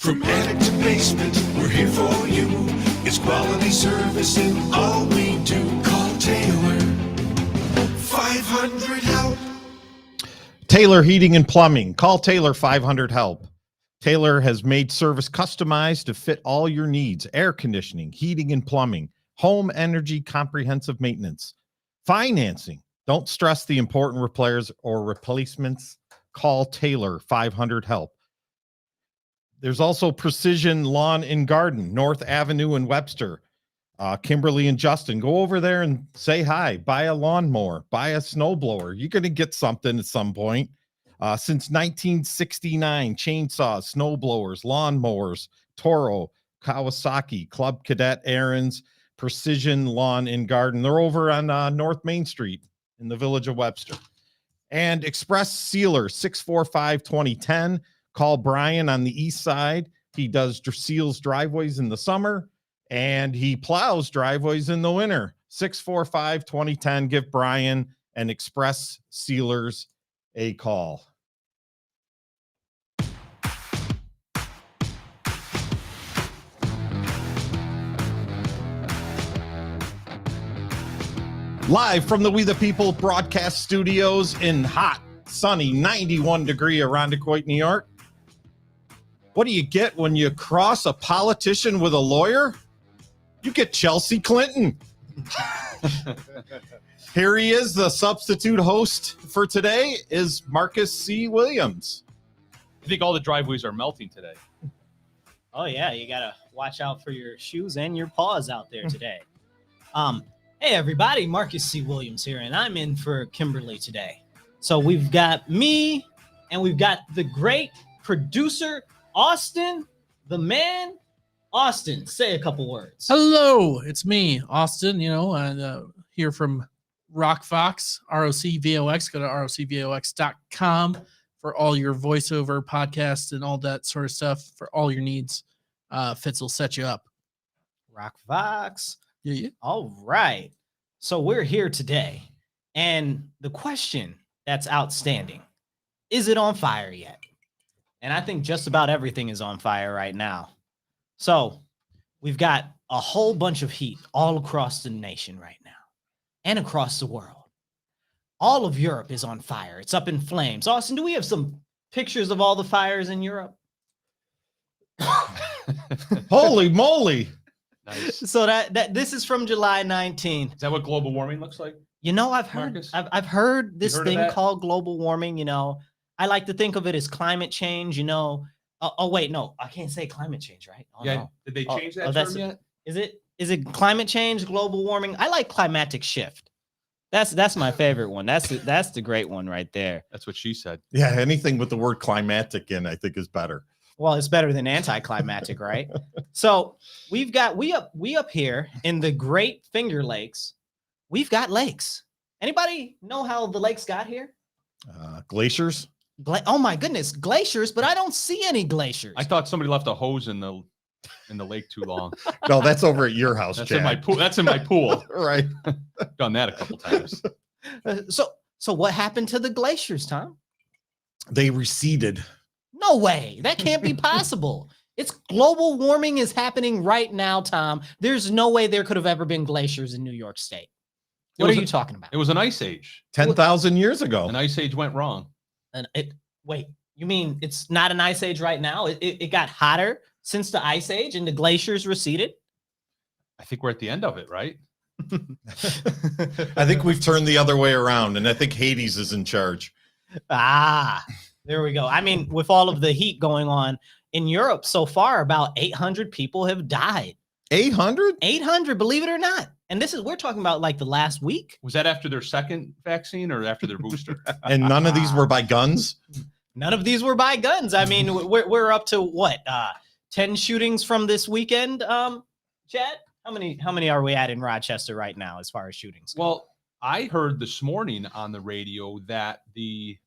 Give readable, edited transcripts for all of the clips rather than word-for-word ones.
From attic to basement, we're here for you. It's quality service in all we do. Call Taylor. 500 help. Taylor Heating and Plumbing. Call Taylor 500 help. Taylor has made service customized to fit all your needs: air conditioning, heating and plumbing, home energy comprehensive maintenance, financing. Don't stress the important repairs or replacements. Call Taylor 500 help. There's also Precision Lawn and Garden, North Avenue in Webster. Kimberly and Justin, go over there and say hi. Buy a lawnmower, buy a snowblower. You're going to get something at some point. Since 1969, chainsaws, snowblowers, lawnmowers, Toro, Kawasaki, Club Cadet, Aaron's, Precision Lawn and Garden. They're over on North Main Street in the village of Webster. And Express Sealer, 645-2010. Call Brian on the east side. He does seals driveways in the summer, and he plows driveways in the winter. 645-2010. Give Brian and Express Sealers a call. Live from the We the People broadcast studios in hot, sunny, 91-degree Irondequoit, New York. What do you get when you cross a politician with a lawyer? You get Chelsea Clinton. Here he is. The substitute host for today is Marcus C. Williams. I think all the driveways are melting today. Oh yeah, you gotta watch out for your shoes and your paws out there today. Hey everybody, Marcus C. Williams here, and I'm in for Kimberly today. So we've got me, and we've got the great producer, Austin, the man. Austin, say a couple words. Hello, it's me, Austin, and here from Rock Fox, ROCVOX. Go to rocvox.com for all your voiceover podcasts and all that sort of stuff for all your needs. Fitz will set you up. Rock Fox. Yeah. All right. So we're here today, and the question that's outstanding, is it on fire yet? And I think just about everything is on fire right now. So we've got a whole bunch of heat all across the nation right now and across the world. All of Europe is on fire. It's up in flames. Austin, do we have some pictures of all the fires in Europe? Holy moly. Nice. So that this is from July 19th. Is that what global warming looks like? I've heard Marcus? I've heard this heard of thing that? called global warming. I like to think of it as climate change. Oh wait, no, I can't say climate change, right? Oh, Yeah. no. Did they change that that's term yet? Is it climate change, global warming? I like climatic shift. That's my favorite one. That's the great one right there. That's what she said. Yeah, anything with the word climatic in, I think, is better. Well, it's better than anticlimactic, right? So we up here in the Great Finger Lakes. We've got lakes. Anybody know how the lakes got here? Glaciers. Oh my goodness, glaciers! But I don't see any glaciers. I thought somebody left a hose in the lake too long. No, that's over at your house, That's Chad. in my pool. That's in my pool. Right. Done that a couple times. So what happened to the glaciers, Tom? They receded. No way. That can't be possible. It's global warming is happening right now, Tom. There's no way there could have ever been glaciers in New York State. What are you talking about? It was an ice age. 10,000 years ago. An ice age went wrong. Wait, you mean it's not an ice age right now? It got hotter since the ice age and the glaciers receded? I think we're at the end of it, right? I think we've turned the other way around, and I think Hades is in charge. There we go. I mean, with all of the heat going on in Europe so far, about 800 people have died. 800? 800, believe it or not. And we're talking about like the last week. Was that after their second vaccine or after their booster? And none of these were by guns? None of these were by guns. I mean, we're up to what? 10 shootings from this weekend, Chad? How many are we at in Rochester right now as far as shootings go? Well, I heard this morning on the radio that the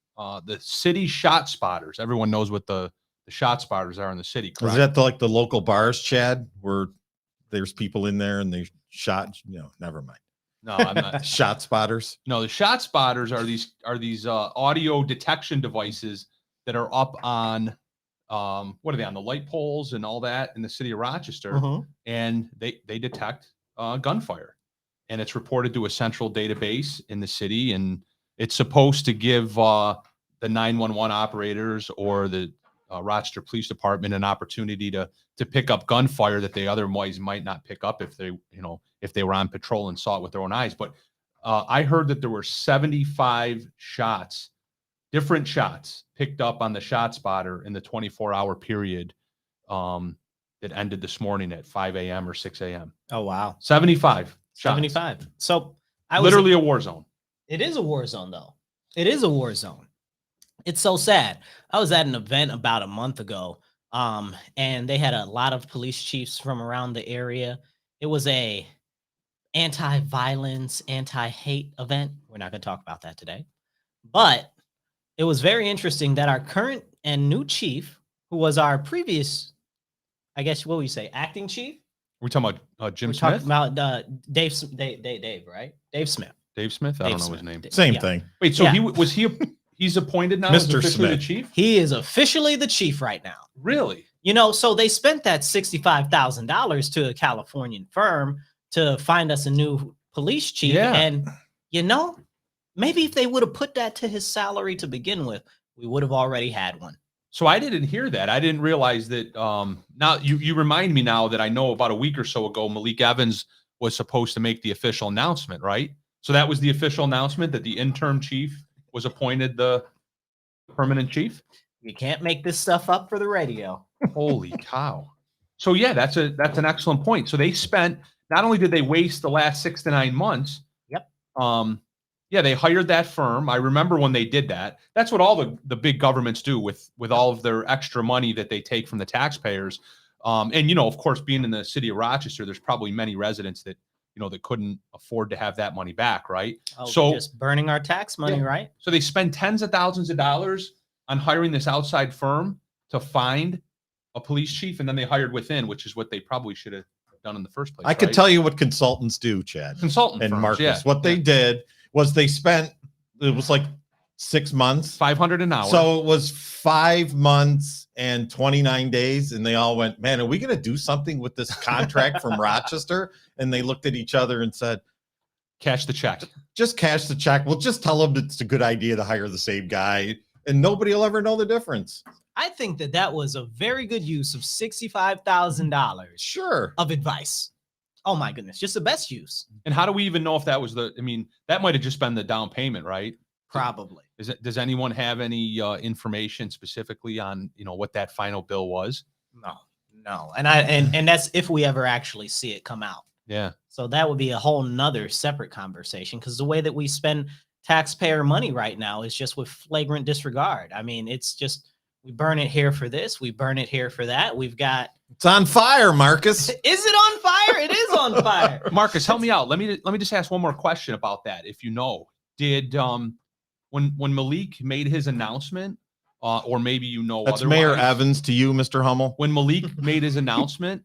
city shot spotters, everyone knows what the shot spotters are in the city, correct? Is that like the local bars, Chad, where there's people in there and they shot? Never mind. No, I'm not. Shot spotters. No, the shot spotters are these audio detection devices that are up on what are they on the light poles and all that in the city of Rochester, Mhm. and they detect gunfire, and it's reported to a central database in the city, and it's supposed to give the 911 operators or the Rochester Police Department an opportunity to pick up gunfire that they otherwise might not pick up if they, if they were on patrol and saw it with their own eyes. But I heard that there were 75 shots, different shots picked up on the shot spotter in the 24-hour period that ended this morning at 5 a.m. or 6 a.m. Oh wow, 75 shots. 75. So I was Literally a war zone. It is a war zone, though. It is a war zone. It's so sad. I was at an event about a month ago, and they had a lot of police chiefs from around the area. It was a anti-violence, anti-hate event. We're not going to talk about that today, but it was very interesting that our current and new chief, who was our previous, I guess, what would you say, acting chief? We're talking about Jim We're Smith. talking about Dave, right? Dave Smith. Dave Smith. I Dave don't know his Smith. name. Same Yeah. thing. Wait, so Yeah. he's appointed now as Mr. officially the Smith. chief? He is officially the chief right now. Really? So they spent that $65,000 to a Californian firm to find us a new police chief. Yeah. And, maybe if they would have put that to his salary to begin with, we would have already had one. So I didn't hear that. I didn't realize that. Now you remind me now that I know about a week or so ago, Malik Evans was supposed to make the official announcement, right? So that was the official announcement that the interim chief was appointed the permanent chief. You can't make this stuff up for the radio. Holy cow. So yeah, that's an excellent point. So they spent, not only did they waste the last 6 to 9 months. Yep. Yeah, they hired that firm. I remember when they did that. That's what all the big governments do with all of their extra money that they take from the taxpayers. And of course, being in the city of Rochester, there's probably many residents that that couldn't afford to have that money back, right? Oh, So- just burning our tax money, Yeah. right? So they spend tens of thousands of dollars on hiring this outside firm to find a police chief, and then they hired within, which is what they probably should have done in the first place. I could right? tell you what consultants do, Chad Consultant and firms, Marcus. yeah. What they did was they spent, it was like 6 months. $500 an hour. So it was 5 months and 29 days. And they all went, man, are we going to do something with this contract from Rochester? And they looked at each other and said, cash the check. just cash the check. We'll just tell them it's a good idea to hire the same guy and nobody will ever know the difference. I think that was a very good use of $65,000 Sure. of advice. Oh my goodness, just the best use. And how do we even know if that was that might have just been the down payment, right? Probably. Does anyone have any information specifically on, what that final bill was? No. And that's if we ever actually see it come out. Yeah. So that would be a whole nother separate conversation, because the way that we spend taxpayer money right now is just with flagrant disregard. I mean, it's just, we burn it here for this, we burn it here for that. We've got, It's on fire, Marcus. is it on fire? It is on fire. Marcus, help me out. Let me just ask one more question about that. If did when Malik made his announcement, or maybe That's Mayor otherwise, Evans to you, Mr. Hummel. when Malik made his announcement,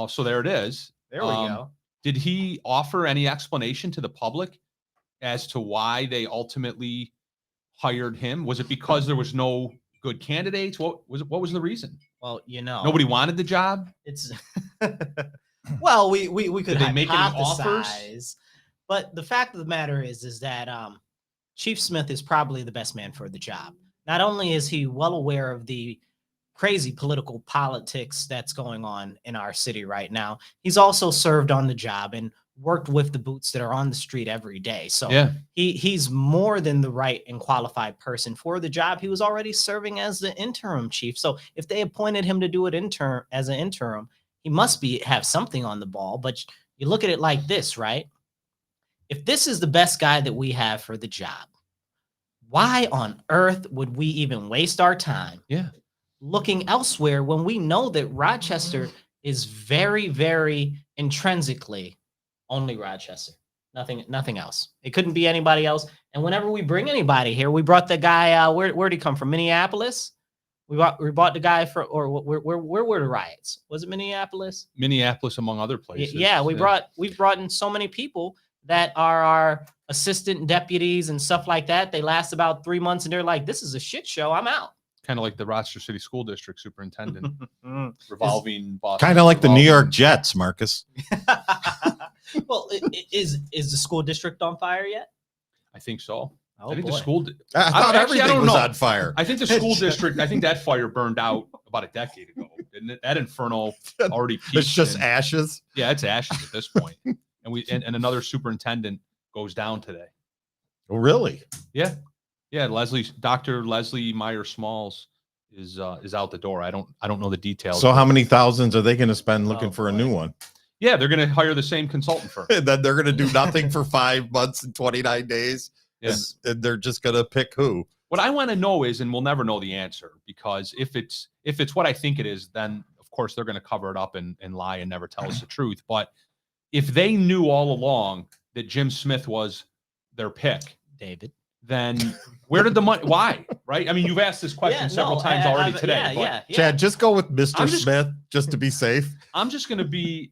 so there it is. There we go. Did he offer any explanation to the public as to why they ultimately hired him? Was it because there was no good candidates? What was the reason? Well, Nobody wanted the job? it's well, we could Did they make any offers? hypothesize, but the fact of the matter is that Chief Smith is probably the best man for the job. Not only is he well aware of the crazy political politics that's going on in our city right now, he's also served on the job and worked with the boots that are on the street every day. So Yeah. he's more than the right and qualified person for the job. He was already serving as the interim chief. So if they appointed him to do it as an interim, he must have something on the ball. But you look at it like this, right? If this is the best guy that we have for the job, why on earth would we even waste our time Yeah. looking elsewhere when we know that Rochester is very, very intrinsically only Rochester, nothing else. It couldn't be anybody else. And whenever we bring anybody here, we brought the guy. Where'd he come from? Minneapolis. We brought the guy where were the riots? Was it Minneapolis? Minneapolis, among other places. Yeah, we've brought in so many people that are our assistant deputies and stuff like that. They last about 3 months and they're like, this is a shit show. I'm out. kind of like the Rochester City School District superintendent, revolving boss. Kind of like the New York revolving- Jets, Marcus. Well, is the school district on fire yet? I think so. Oh, I think boy. the school. I thought actually, I everything don't was know. on fire. I think the school district. I think that fire burned out about a decade ago, didn't it? That inferno already peaked. It's just in- ashes. yeah, it's ashes at this point. And another superintendent goes down today. Oh, really? Yeah, Dr. Leslie Meyer Smalls is out the door. I don't know the details. So how many thousands are they going to spend looking Oh, for a boy. new one? Yeah, they're going to hire the same consultant firm. And then they're going to do nothing for 5 months and 29 days. Yes. And they're just going to pick who. What I want to know is, and we'll never know the answer, because if it's what I think it is, then of course they're going to cover it up and lie and never tell us the truth. But if they knew all along that Jim Smith was their pick, David. then where did the money? Why? Right? I mean, you've asked this question several times already today. but Yeah. Chad, just go with Mr. I'm just- Smith just to be safe. I'm just going to be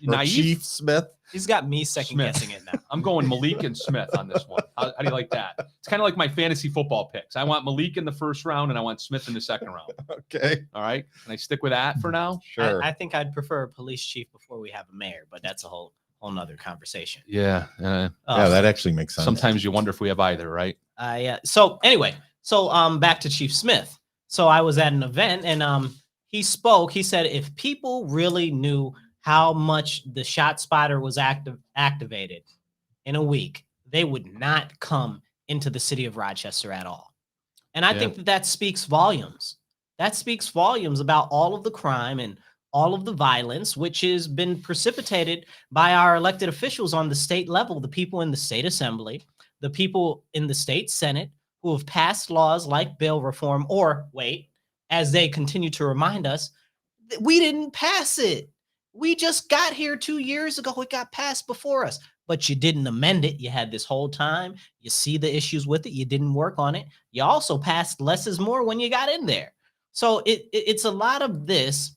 Or naive. Chief Smith. He's got me second Smith. guessing it now. I'm going Malik and Smith on this one. How do you like that? It's kind of like my fantasy football picks. I want Malik in the first round and I want Smith in the second round. Okay. All right. Can I stick with that for now? Sure. I think I'd prefer a police chief before we have a mayor, but that's a whole nother conversation. Yeah. yeah, that actually makes sense. Sometimes you wonder if we have either, right? So anyway, back to Chief Smith. So I was at an event and he spoke. He said if people really knew how much the shot spotter was activated in a week, they would not come into the city of Rochester at all. And I think that speaks volumes. That speaks volumes about all of the crime and all of the violence, which has been precipitated by our elected officials on the state level, the people in the state assembly, the people in the state senate who have passed laws like bail reform, or wait, as they continue to remind us, we didn't pass it. We just got here 2 years ago. It got passed before us, but you didn't amend it. You had this whole time. You see the issues with it. You didn't work on it. You also passed less is more when you got in there. So it's a lot of this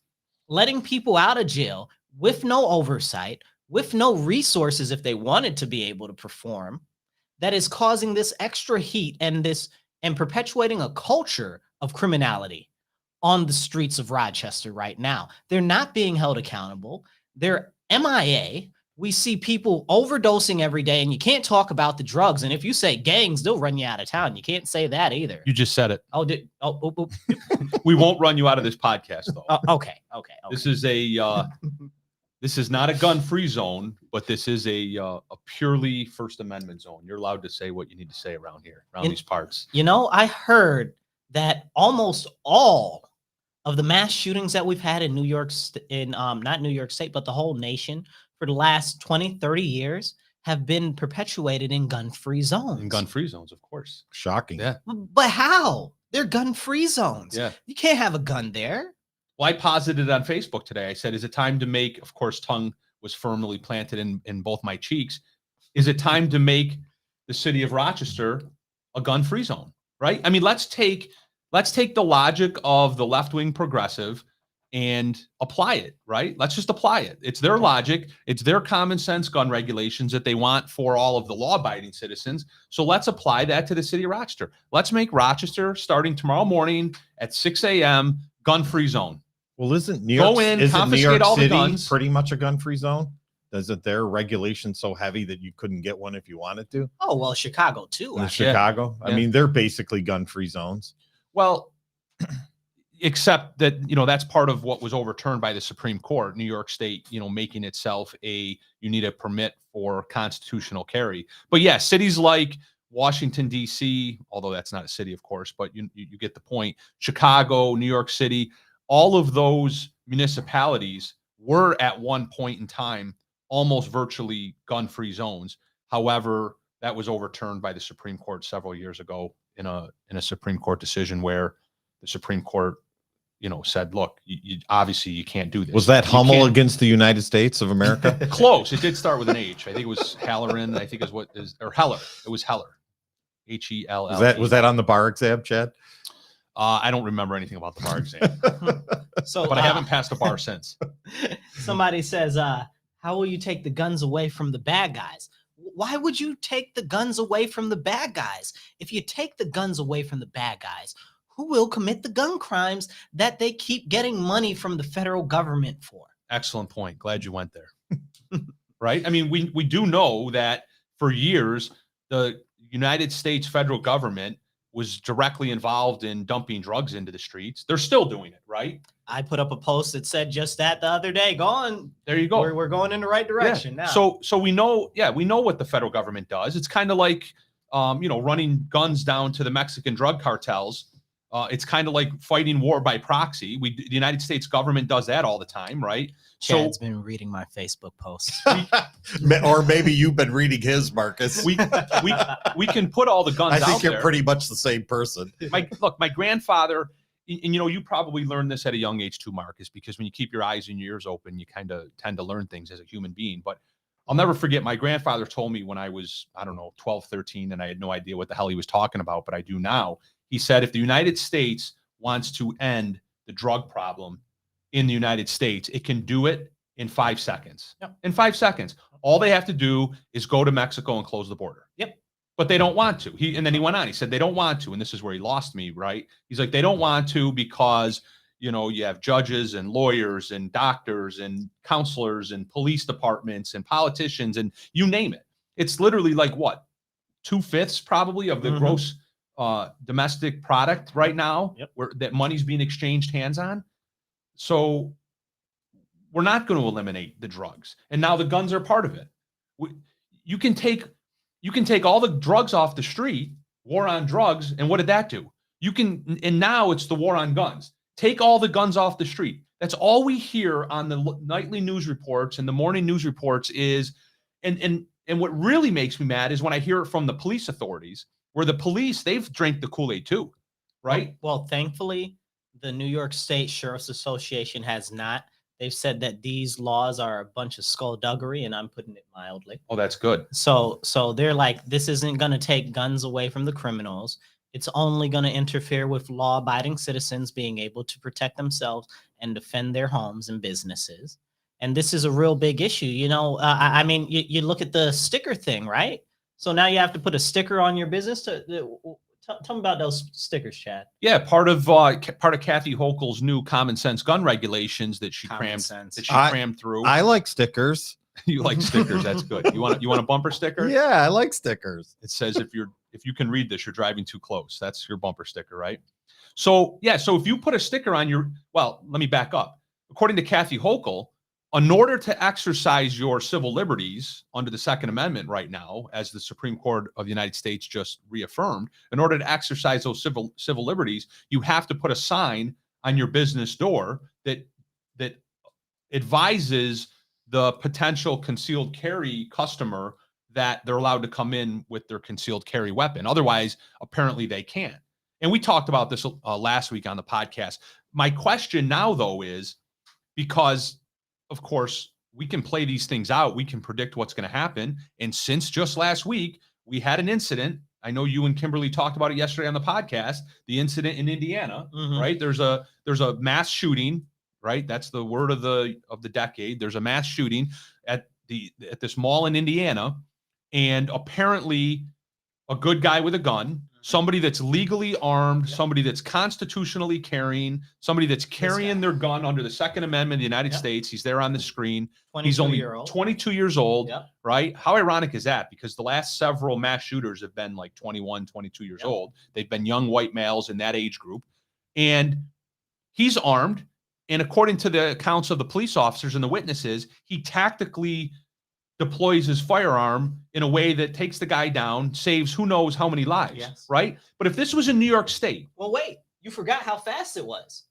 letting people out of jail with no oversight, with no resources if they wanted to be able to perform, that is causing this extra heat and perpetuating a culture of criminality on the streets of Rochester right now. They're not being held accountable. They're MIA. We see people overdosing every day, and you can't talk about the drugs. And if you say gangs, they'll run you out of town. You can't say that either. You just said it. Oh, We won't run you out of this podcast, though. okay. This is this is not a gun-free zone, but this is a purely First Amendment zone. You're allowed to say what you need to say around here, around these parts. You know, I heard that almost all of the mass shootings that we've had in New York, not New York State, but the whole nation for the last 20, 30 years have been perpetuated in gun-free zones. In gun-free zones, of course. Shocking. Yeah. But how? They're gun-free zones. Yeah. You can't have a gun there. Well, I posited on Facebook today. I said, is it time to make, of course, tongue was firmly planted in both my cheeks. Is it time to make the city of Rochester a gun-free zone? Right? I mean, let's take the logic of the left-wing progressive and apply it, right? Let's just apply it. It's their logic. It's their common sense gun regulations that they want for all of the law-abiding citizens. So let's apply that to the city of Rochester. Let's make Rochester, starting tomorrow morning at 6 a.m., gun-free zone. Well, isn't New York, Go in, isn't New confiscate York all the City guns. pretty much a gun-free zone? Isn't their regulation so heavy that you couldn't get one if you wanted to? Oh, well, Chicago too. In actually. Chicago? I Yeah. mean, they're basically gun-free zones. Well, except that, that's part of what was overturned by the Supreme Court, New York State, making itself you need a permit for constitutional carry. But yeah, cities like Washington, D.C., although that's not a city, of course, but you get the point. Chicago, New York City, all of those municipalities were at one point in time almost virtually gun-free zones. However, that was overturned by the Supreme Court several years ago in a Supreme Court decision where the Supreme Court, said, look, you obviously you can't do this. Was that You Hummel can't- against the United States of America? Close. It did start with an H. I think it was Halloran. I think or Heller. It was Heller. H-E-L-L. Was that on the bar exam, Chad? I don't remember anything about the bar exam, So, but I haven't passed a bar since. Somebody says, how will you take the guns away from the bad guys? Why would you take the guns away from the bad guys? If you take the guns away from the bad guys, who will commit the gun crimes that they keep getting money from the federal government for? Excellent point. Glad you went there. Right? I mean, we do know that for years, the United States federal government was directly involved in dumping drugs into the streets. They're still doing it, right? I put up a post that said just that the other day. Go on. There you go. We're going in the right direction now. So we know, we know what the federal government does. It's kind of like, running guns down to the Mexican drug cartels. It's kind of like fighting war by proxy. The United States government does that all the time, right? Chad's been reading my Facebook posts. Or maybe you've been reading his, Marcus. we can put all the guns I out think you're there. pretty much the same person. My grandfather, and you probably learned this at a young age too, Marcus, because when you keep your eyes and your ears open, you kind of tend to learn things as a human being. But I'll never forget, my grandfather told me when I was, 12, 13, and I had no idea what the hell he was talking about, but I do now. He said, if the United States wants to end the drug problem in the United States, it can do it in 5 seconds. Yep. In 5 seconds. All they have to do is go to Mexico and close the border. Yep. But they don't want to. And then he went on. He said, they don't want to. And this is where he lost me, right? He's like, they don't want to because, you have judges and lawyers and doctors and counselors and police departments and politicians and you name it. It's literally like what? 2/5 probably of the gross domestic product right now, where that money's being exchanged hands on. So we're not going to eliminate the drugs. And now the guns are part of it. You can take all the drugs off the street, war on drugs. And what did that do? And now it's the war on guns. Take all the guns off the street. That's all we hear on the nightly news reports and the morning news reports is, and what really makes me mad is when I hear it from the police authorities, where the police, they've drank the Kool-Aid too, right? Well, thankfully, the New York State Sheriff's Association has not. They've said that these laws are a bunch of skullduggery, and I'm putting it mildly. Oh, that's good. So they're like, this isn't going to take guns away from the criminals. It's only going to interfere with law-abiding citizens being able to protect themselves and defend their homes and businesses. And this is a real big issue. I mean, you look at the sticker thing, right? So now you have to put a sticker on your business. Tell me about those stickers, Chad. Yeah, part of Kathy Hochul's new common sense gun regulations that she crammed through. I like stickers. You like stickers? That's good. You want a bumper sticker? Yeah, I like stickers. It says if you can read this, you're driving too close. That's your bumper sticker, right? So if you put a sticker on let me back up. According to Kathy Hochul, in order to exercise your civil liberties under the Second Amendment right now, as the Supreme Court of the United States just reaffirmed, in order to exercise those civil liberties, you have to put a sign on your business door that advises the potential concealed carry customer that they're allowed to come in with their concealed carry weapon. Otherwise, apparently they can't. And we talked about this last week on the podcast. My question now, though, is because of course, we can play these things out. We can predict what's going to happen. And since just last week, we had an incident. I know you and Kimberly talked about it yesterday on the podcast, the incident in Indiana, right? There's a mass shooting, right? That's the word of the decade. There's a mass shooting at this mall in Indiana. And apparently a good guy with a gun, somebody that's legally armed, somebody that's constitutionally carrying, somebody that's carrying their gun under the Second Amendment of the United States. He's there on the screen. He's only 22 years old, right? How ironic is that? Because the last several mass shooters have been like 21, 22 years old. They've been young white males in that age group. And he's armed. And according to the accounts of the police officers and the witnesses, he tactically deploys his firearm in a way that takes the guy down, saves who knows how many lives, right? But if this was in New York State. Well, wait, you forgot how fast it was.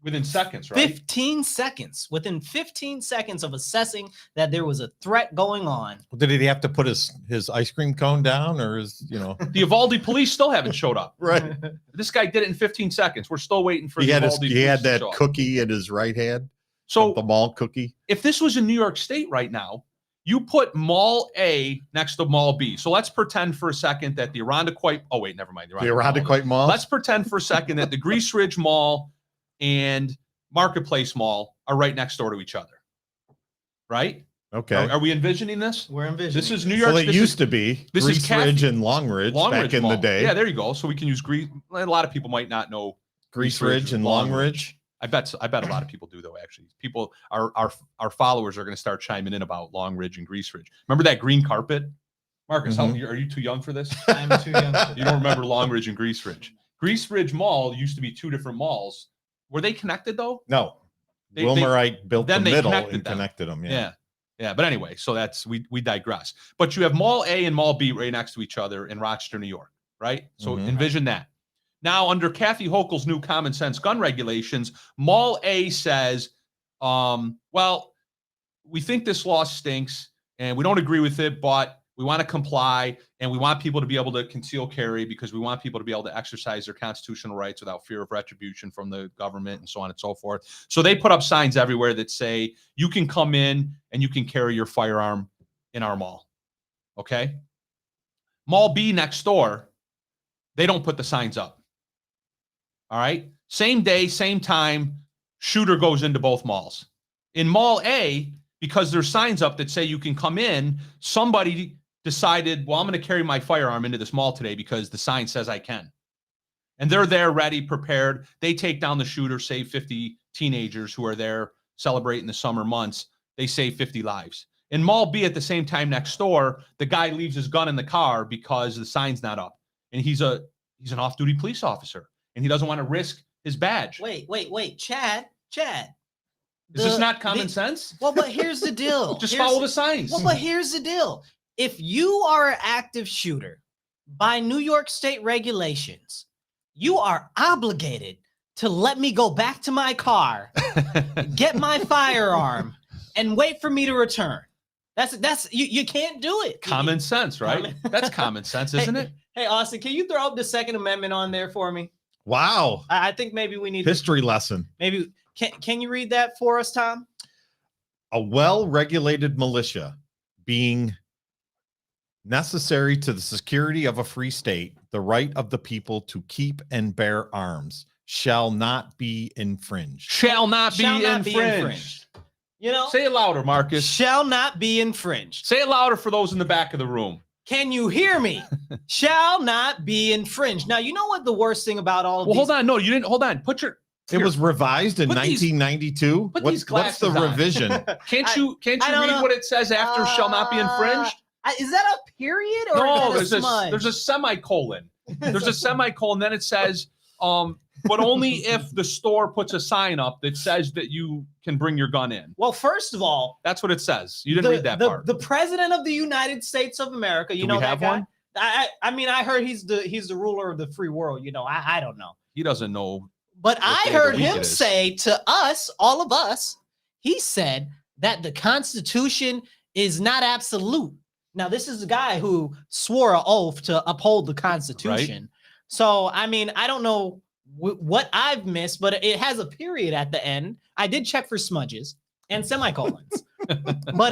Within seconds, right? 15 seconds. Within 15 seconds of assessing that there was a threat going on. Did he have to put his ice cream cone down or The Uvalde police still haven't showed up. Right. This guy did it in 15 seconds. We're still waiting for he had that to show up. cookie in his right hand. So the mall cookie. If this was in New York State right now, you put Mall A next to Mall B. So let's pretend for a second that the Irondequoit. Oh wait, never mind. The Irondequoit Mall. Let's pretend for a second that the Grease Ridge Mall and Marketplace Mall are right next door to each other. Right? Okay. Are we envisioning this? We're envisioning. This is New York. Well, it used to be Grease Ridge and Long Ridge back in the day. Yeah, there you go. So we can use Grease. A lot of people might not know Grease Ridge and Long Ridge. I bet a lot of people do though. Actually, people our followers are going to start chiming in about Long Ridge and Grease Ridge. Remember that green carpet, Marcus? Mhm. Are you too young for this? I'm too young. You don't remember Long Ridge and Grease Ridge? Grease Ridge Mall used to be two different malls. Were they connected though? No, They- Wilmerite built the then they middle connected and them. connected them. Yeah. But anyway, so that's we digress. But you have Mall A and Mall B right next to each other in Rochester, New York, right? So Mhm. envision that. Now, under Kathy Hochul's new common sense gun regulations, Mall A says, well, we think this law stinks and we don't agree with it, but we want to comply and we want people to be able to conceal carry because we want people to be able to exercise their constitutional rights without fear of retribution from the government and so on and so forth. So they put up signs everywhere that say, you can come in and you can carry your firearm in our mall. Okay. Mall B next door, they don't put the signs up. All right. Same day, same time, shooter goes into both malls. In Mall A, because there's signs up that say you can come in, somebody decided, well, I'm going to carry my firearm into this mall today because the sign says I can. And they're there ready, prepared. They take down the shooter, save 50 teenagers who are there celebrating the summer months. They save 50 lives. In Mall B at the same time next door, the guy leaves his gun in the car because the sign's not up. And he's an off-duty police officer. And he doesn't want to risk his badge. Wait, Chad. Is this not common sense? Well, but here's the deal. Just follow the signs. Well, but here's the deal. If you are an active shooter, by New York State regulations, you are obligated to let me go back to my car, get my firearm, and wait for me to return. That's you can't do it. Common sense, right? That's common sense, isn't it? Hey, Austin, can you throw up the Second Amendment on there for me? Wow. I think maybe we need History lesson. maybe can you read that for us, Tom? A well-regulated militia being necessary to the security of a free state, the right of the people to keep and bear arms shall not be infringed. Shall not be Shall infringed. You know, Say it louder, Marcus. shall not be infringed. Say it louder for those in the back of the room. Can you hear me? Shall not be infringed. Now, you know what the worst thing about all of Well, these... hold on. No, you didn't. Hold on. It was revised in Put these- 1992. put these What's the glasses on. revision? Can't you I don't read know. what it says after shall not be infringed? Is that a period or No, is that a smudge? there's a semicolon. There's a semicolon. Then it says, but only if the store puts a sign up that says that you can bring your gun in. Well, first of all, That's what it says. You didn't read that part. The president of the United States of America, you Do know we that have guy? one? I mean, I heard he's the ruler of the free world. You know, I don't know. He doesn't know. But What I day of the heard week him it is. say to us, all of us, he said that the Constitution is not absolute. Now, this is a guy who swore an oath to uphold the Constitution. So, I mean, I don't know what I've missed, but it has a period at the end. I did check for smudges and semicolons. But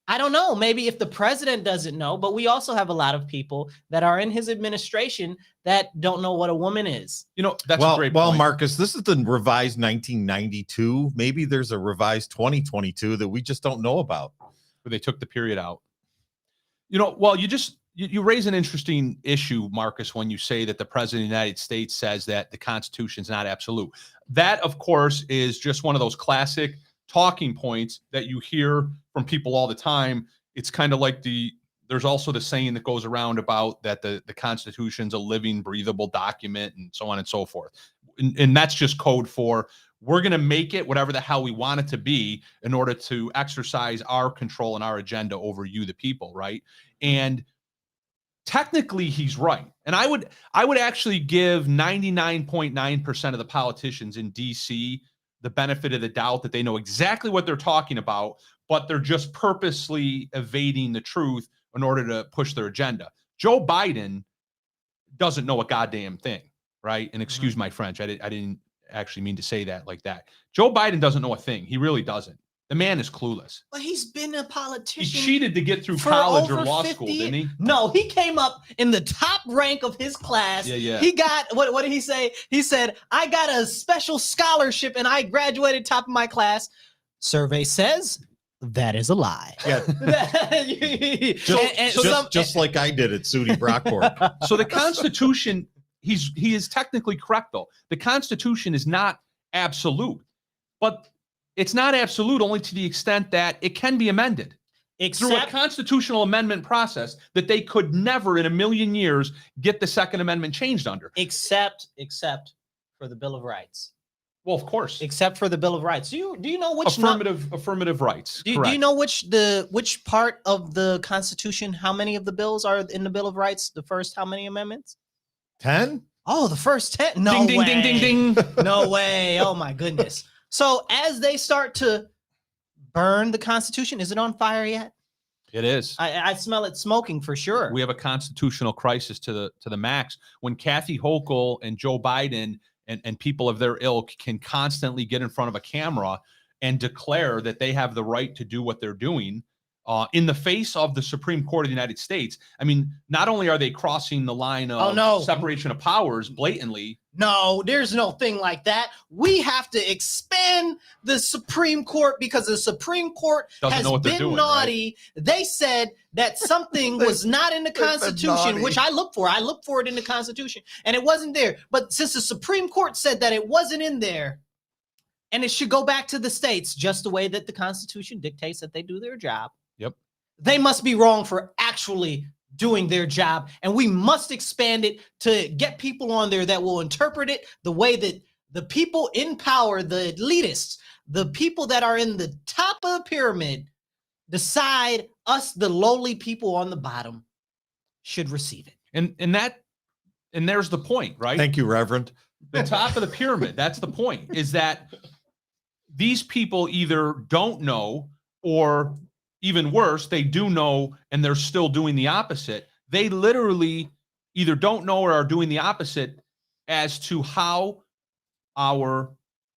I don't know. Maybe if the president doesn't know, but we also have a lot of people that are in his administration that don't know what a woman is. You know, that's a great point. Marcus, this is the revised 1992. Maybe there's a revised 2022 that we just don't know about. Where they took the period out. You know, well, you raise an interesting issue, Marcus, when you say that the president of the United States says that the Constitution is not absolute. That, of course, is just one of those classic talking points that you hear from people all the time. It's kind of like there's also the saying that goes around about that the Constitution's a living, breathable document and so on and so forth. And that's just code for we're going to make it whatever the hell we want it to be in order to exercise our control and our agenda over you, the people, right? And technically he's right. And I would actually give 99.9% of the politicians in DC the benefit of the doubt that they know exactly what they're talking about, but they're just purposely evading the truth in order to push their agenda. Joe Biden doesn't know a goddamn thing, right? And excuse my French, I didn't actually mean to say that like that. Joe Biden doesn't know a thing. He really doesn't. The man is clueless. But he's been a He politician. cheated to get through for college or over law 50 school, didn't he? No, he came up in the top rank of his class. Yeah. He got what did he say? He said, I got a special scholarship and I graduated top of my class. Survey says that is a lie. Yeah, And just like I did at SUNY Brockport. So the Constitution he is technically correct though. The Constitution is not absolute, but it's not absolute only to the extent that it can be amended through a Except, constitutional amendment process that they could never in a million years get the Second Amendment changed under. except for the Bill of Rights. Well, of course, Except for the Bill of Rights. Do you know which affirmative rights. do you correct. know which part of the Constitution? How many of the bills are in the Bill of Rights? The first how many amendments? 10? Oh, the first 10. No Ding, ding, way. ding, ding, ding. No way. Oh my goodness. So as they start to burn the Constitution, is it on fire yet? It is. I smell it smoking for sure. We have a constitutional crisis to the max when Kathy Hochul and Joe Biden and people of their ilk can constantly get in front of a camera and declare that they have the right to do what they're doing in the face of the Supreme Court of the United States. I mean, not only are they crossing the line of separation of powers blatantly. No, there's no thing like that. We have to expand the Supreme Court because the Supreme Court Doesn't has know what they're been doing, naughty. Right? They said that something was not in the Constitution, which I look for. I look for it in the Constitution, and it wasn't there. But since the Supreme Court said that it wasn't in there, and it should go back to the states, just the way that the Constitution dictates that they do their job. Yep. They must be wrong for actually doing their job, and we must expand it to get people on there that will interpret it the way that the people in power, the elitists, the people that are in the top of the pyramid, decide us, the lowly people on the bottom, should receive it. And there's the point, right? Thank you, Reverend. The top of the pyramid, that's the point, is that these people either don't know, or even worse, they do know and they're still doing the opposite. They literally either don't know or are doing the opposite as to how our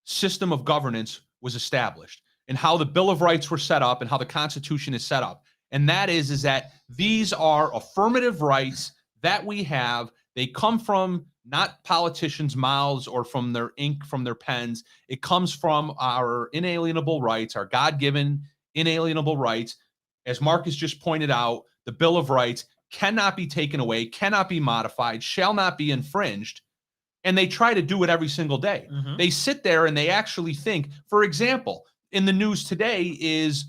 system of governance was established and how the Bill of Rights were set up and how the Constitution is set up. And that is that these are affirmative rights that we have. They come from not politicians' mouths or from their ink, from their pens. It comes from our inalienable rights, our God-given inalienable rights. As Marcus just pointed out, the Bill of Rights cannot be taken away, cannot be modified, shall not be infringed. And they try to do it every single day. Mhm. They sit there and they actually think, for example, in the news today is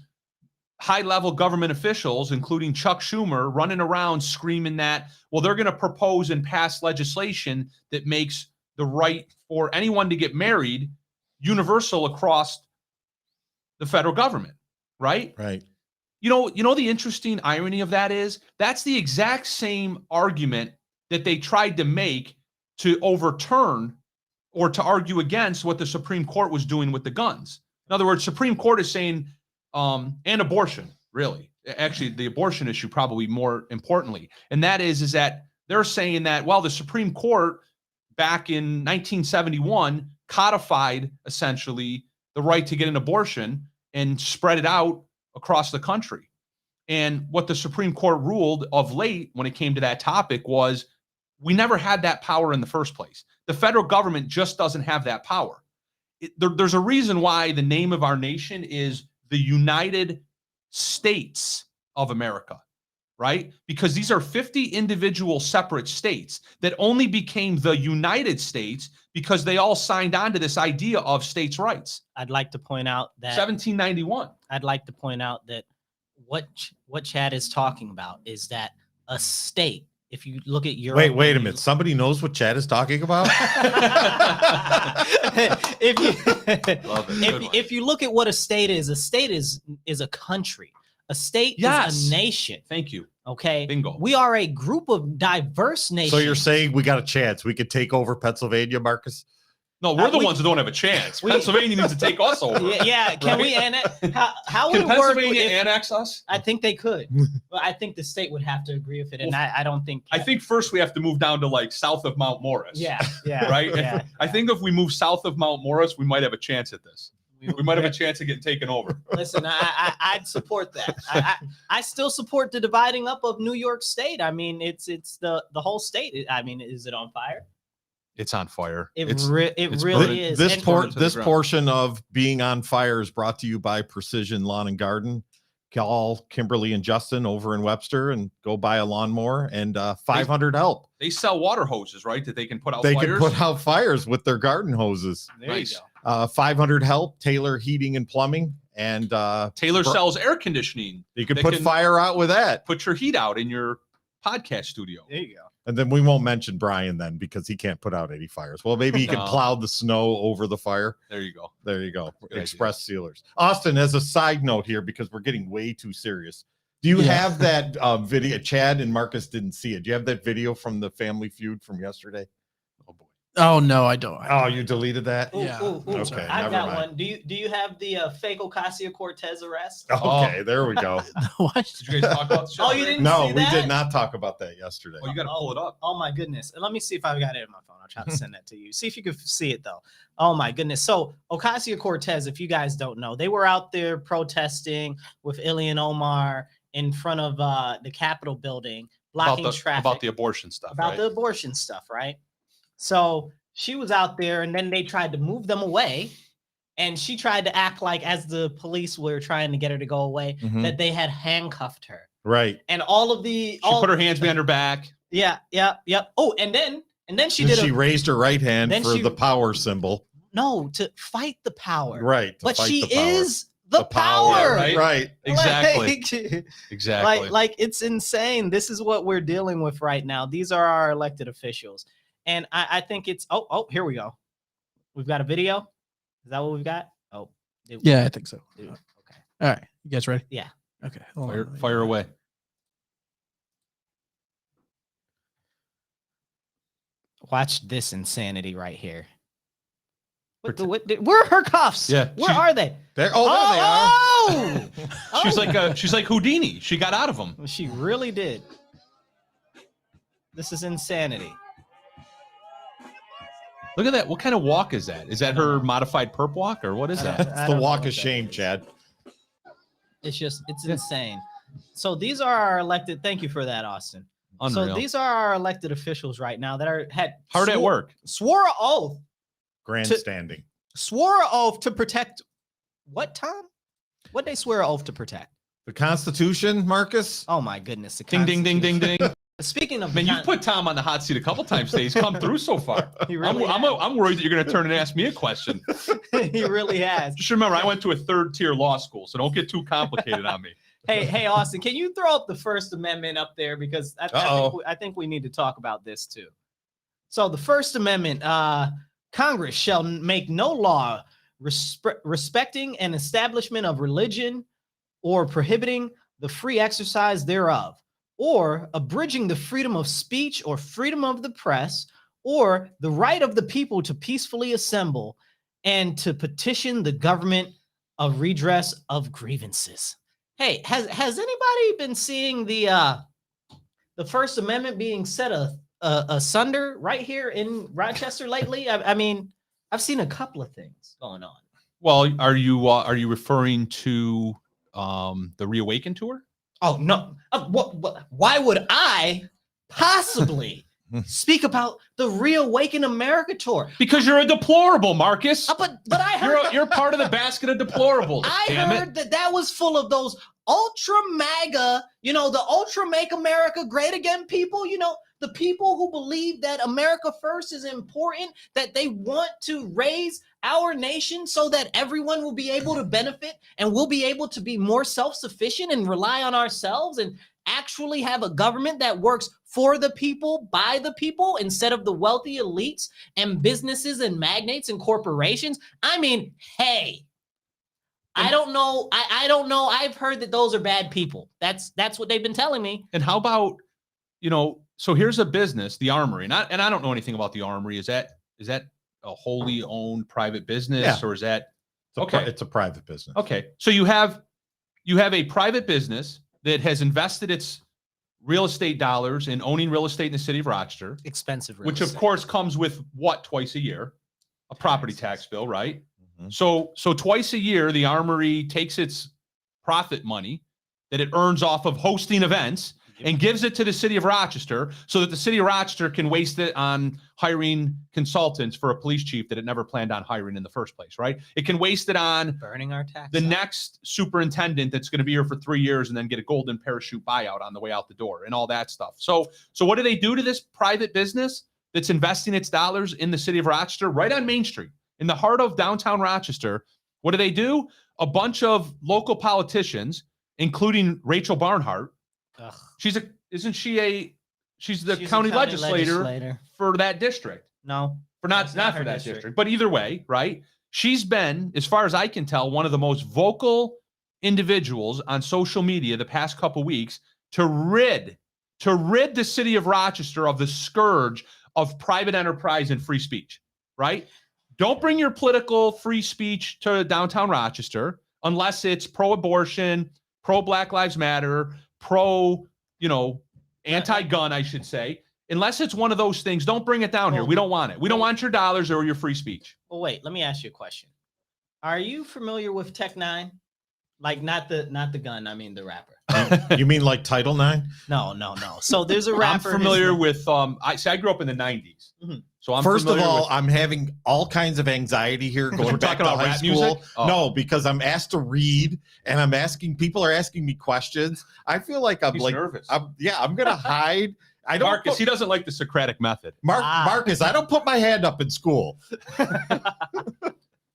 high-level government officials, including Chuck Schumer, running around screaming that, well, they're going to propose and pass legislation that makes the right for anyone to get married universal across the federal government, right? Right. You know the interesting irony of that is that's the exact same argument that they tried to make to overturn or to argue against what the Supreme Court was doing with the guns. In other words, Supreme Court is saying, and abortion, really. Actually, the abortion issue probably more importantly. And that is that they're saying that, well, the Supreme Court back in 1971 codified essentially the right to get an abortion and spread it out across the country. And what the Supreme Court ruled of late when it came to that topic was we never had that power in the first place. The federal government just doesn't have that power. There's a reason why the name of our nation is the United States of America, right? Because these are 50 individual separate states that only became the United States because they all signed on to this idea of states' rights. I'd like to point out that 1791. I'd like to point out that what Chad is talking about is that a state, if you look at Europe. Wait a minute. Somebody knows what Chad is talking about? if you look at what a state is a country. A state is a nation. Thank you. Okay. Bingo. We are a group of diverse nations. So you're saying we got a chance. We could take over Pennsylvania, Marcus? No, we're the ones who don't have a chance. Pennsylvania needs to take us over. Yeah. Can we annex? How would Can it work? Pennsylvania annex us? I think they could. But I think the state would have to agree with it. And I don't think. I think first we have to move down to like south of Mount Morris. Yeah. Right? Yeah. I think if we move south of Mount Morris, we might have a chance at this. We might have a chance of getting taken over. Listen, I'd support that. I still support the dividing up of New York State. I mean, it's the whole state. I mean, is it on fire? It's on fire. It's burning. really is. This burning to the this ground. portion of being on fire is brought to you by Precision Lawn and Garden. call Kimberly and Justin over in Webster and go buy a lawnmower and 500 help. They sell water hoses, right? That they can put out They fires. can put out fires with their garden hoses. There Nice. you go. 500 help, Taylor Heating and Plumbing. And Taylor sells air conditioning. you can they put can- fire out with that. Put your heat out in your podcast studio. There you go. And then we won't mention Brian then because he can't put out any fires. Well, maybe he can No. plow the snow over the fire. There you go. There you go. Good Express sealers. Austin, as a side note here, because we're getting way too serious. Do you Yeah. have that video? Chad and Marcus didn't see it. Do you have that video from the Family Feud from yesterday? Oh boy. Oh no, I don't. Oh, you deleted that? Ooh, Yeah. ooh, ooh. Okay, I've never got mind. one. Do you have the fake Ocasio-Cortez arrest? Okay, there we go. What? Did you guys talk about the show? Oh, you didn't No, see we that? did not talk about that yesterday. Oh, you got to pull it up. Oh my goodness. Let me see if I've got it in my phone. I'll try to send that to you. See if you can see it though. Oh my goodness. So Ocasio-Cortez, if you guys don't know, they were out there protesting with Ilhan Omar in front of the Capitol building, blocking traffic. About the abortion stuff, about right? the abortion stuff, right? So she was out there and then they tried to move them away. And she tried to act like, as the police were trying to get her to go away, Mhm. that they had handcuffed her. Right. And all of the She all put her hands behind her back. yeah. Oh, and then she Then did she a raised her right hand then for she- the power symbol. no to fight the power. Right. to But fight she the power. is the power. Yeah, right? Right. Exactly. Like, Exactly. like it's insane. This is what we're dealing with right now. These are our elected officials. And I think it's here we go. We've got a video. Is that what we've got? Oh, Yeah, I think so. okay. All right, you guys ready? Yeah. Okay. hold on, fire, let me- fire away. Watch this insanity right here. Where are her cuffs? Yeah, Where she- are they? There, Oh, there they are. She's like Houdini. She got out of them. Well, she really did. This is insanity. Look at that. What kind of walk is that? Is that her modified perp walk or what is that? It's I the don't know walk what of that shame, is. Chad. It's insane. So these are our elected. Thank you for that, Austin. Unreal. So these are our elected officials right now that had Hard at work. Swore an oath Grandstanding. to protect what, Tom? What they swear an oath to protect? The Constitution, Marcus. Oh my goodness! The Ding, ding, ding, ding, ding. Speaking of, Man, the you've put Tom on the hot seat a couple times today. He's come through so far. he really has. I'm worried that you're going to turn and ask me a question. he really has. Just remember, I went to a third-tier law school, so don't get too complicated on me. Hey, Austin, can you throw up the First Amendment up there because I think we need to talk about this too. So the First Amendment, Congress shall make no law respecting an establishment of religion or prohibiting the free exercise thereof, or abridging the freedom of speech or freedom of the press, or the right of the people to peacefully assemble and to petition the government of redress of grievances. Hey, has anybody been seeing the First Amendment being set asunder right here in Rochester lately? I mean, I've seen a couple of things going on. Well, are you referring to the Reawaken tour? Oh no! Why would I possibly speak about the Reawaken America tour? Because you're a deplorable, Marcus. But I heard You're part of the basket of deplorables. I damn it. heard that was full of those ultra MAGA, the ultra make America great again people, the people who believe that America first is important, that they want to raise our nation so that everyone will be able to benefit and we'll be able to be more self-sufficient and rely on ourselves and actually have a government that works for the people, by the people, instead of the wealthy elites and businesses and magnates and corporations. I mean, hey, I don't know. I don't know. I've heard that those are bad people. That's what they've been telling me. And how about, so here's a business, the Armory, and I don't know anything about the Armory. Is that a wholly owned private business, Yeah. or is that Okay. It's a private business. okay? So you have a private business that has invested its real estate dollars in owning real estate in the city of Rochester, Expensive, real which of estate. course comes with what, twice a year, a property tax bill, right? Mhm. So twice a year, the Armory takes its profit money that it earns off of hosting events and gives it to the city of Rochester so that the city of Rochester can waste it on hiring consultants for a police chief that it never planned on hiring in the first place, right? It can waste it on Burning our tax. the next superintendent that's going to be here for 3 years and then get a golden parachute buyout on the way out the door and all that stuff. So what do they do to this private business that's investing its dollars in the city of Rochester, right on Main Street, in the heart of downtown Rochester? What do? A bunch of local politicians, including Rachel Barnhart. Ugh. She's the She's a county legislator for that district. No, For not That's not for her that district. district, but either way, right? She's been, as far as I can tell, one of the most vocal individuals on social media the past couple weeks to rid the city of Rochester of the scourge of private enterprise and free speech, right? Don't bring your political free speech to downtown Rochester unless it's pro-abortion, pro-Black Lives Matter, anti-gun, I should say. Unless it's one of those things, don't bring it down here. We don't want it. We don't want your dollars or your free speech. Well, wait, let me ask you a question. Are you familiar with Tech Nine? Like not the gun, I mean the rapper. You mean like Title IX? No. So there's a rapper. I'm familiar with I grew up in the 90s. Mhm. So I'm First of familiar all, with- I'm having all kinds of anxiety here going We're back talking to about high rap school. music? Oh. No, because I'm asked to read and people are asking me questions. I feel like I'm He's like nervous. I'm gonna hide. I don't Marcus, put- he doesn't like the Socratic method. Marcus, I don't put my hand up in school.